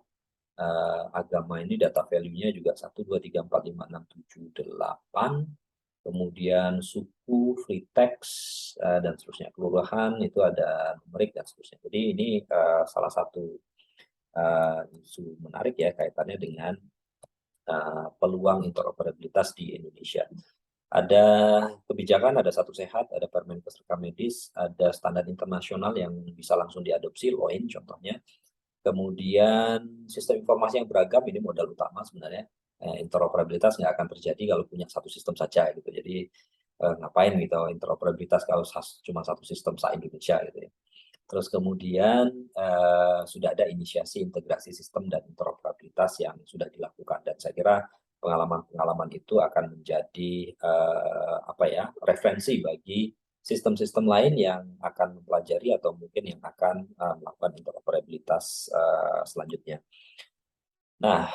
agama ini data value-nya juga 123456778, kemudian suku, free text, dan seterusnya. Kelurahan itu ada numerik dan seterusnya. Jadi ini salah satu isu menarik ya kaitannya dengan peluang interoperabilitas di Indonesia. Ada kebijakan, ada satu sehat, ada Permenkes rekam medis, ada standar internasional yang bisa langsung diadopsi, LOIN contohnya. Kemudian sistem informasi yang beragam, ini modal utama sebenarnya. Interoperabilitas nggak akan terjadi kalau punya satu sistem saja gitu. Jadi ngapain gitu interoperabilitas kalau cuma satu sistem se-Indonesia gitu ya. Terus kemudian sudah ada inisiasi integrasi sistem dan interoperabilitas yang sudah dilakukan, dan saya kira pengalaman-pengalaman itu akan menjadi referensi bagi sistem-sistem lain yang akan mempelajari atau mungkin yang akan melakukan interoperabilitas selanjutnya. Nah,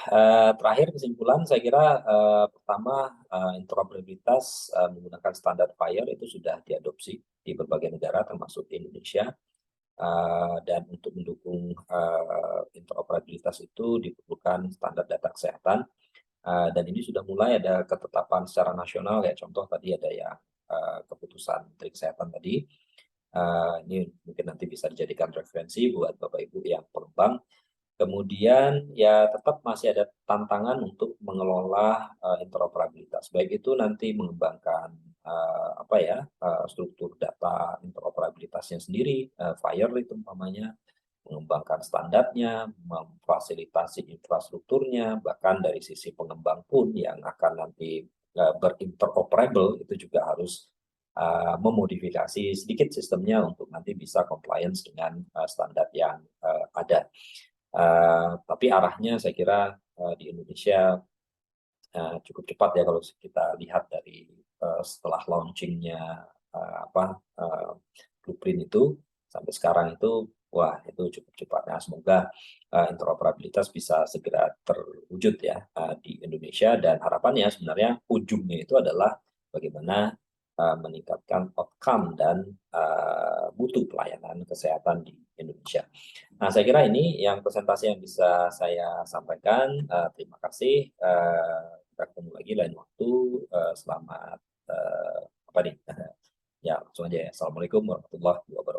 terakhir kesimpulan saya kira pertama interoperabilitas menggunakan standar FHIR itu sudah diadopsi di berbagai negara termasuk Indonesia. Dan untuk mendukung interoperabilitas itu diperlukan standar data kesehatan, dan ini sudah mulai ada ketetapan secara nasional ya, contoh tadi ada yang keputusan Menteri Kesehatan tadi. Ini mungkin nanti bisa dijadikan referensi buat Bapak Ibu yang pengembang. Kemudian ya tetap masih ada tantangan untuk mengelola interoperabilitas, baik itu nanti mengembangkan struktur data interoperabilitasnya sendiri, FHIR itu umpamanya, mengembangkan standarnya, memfasilitasi infrastrukturnya, bahkan dari sisi pengembang pun yang akan nanti berinteroperable itu juga harus memodifikasi sedikit sistemnya untuk nanti bisa compliance dengan standar yang ada. Tapi arahnya saya kira di Indonesia cukup cepat ya kalau kita lihat dari setelah launchingnya blueprint itu sampai sekarang itu, wah itu cukup cepat. Nah, semoga interoperabilitas bisa segera terwujud ya di Indonesia, dan harapannya sebenarnya ujungnya itu adalah bagaimana meningkatkan outcome dan mutu pelayanan kesehatan di Indonesia. Nah, saya kira ini yang presentasi yang bisa saya sampaikan. Terima kasih. Kita ketemu lagi lain waktu. Selamat apa nih? Ya, langsung aja ya. Assalamualaikum warahmatullahi wabarakatuh.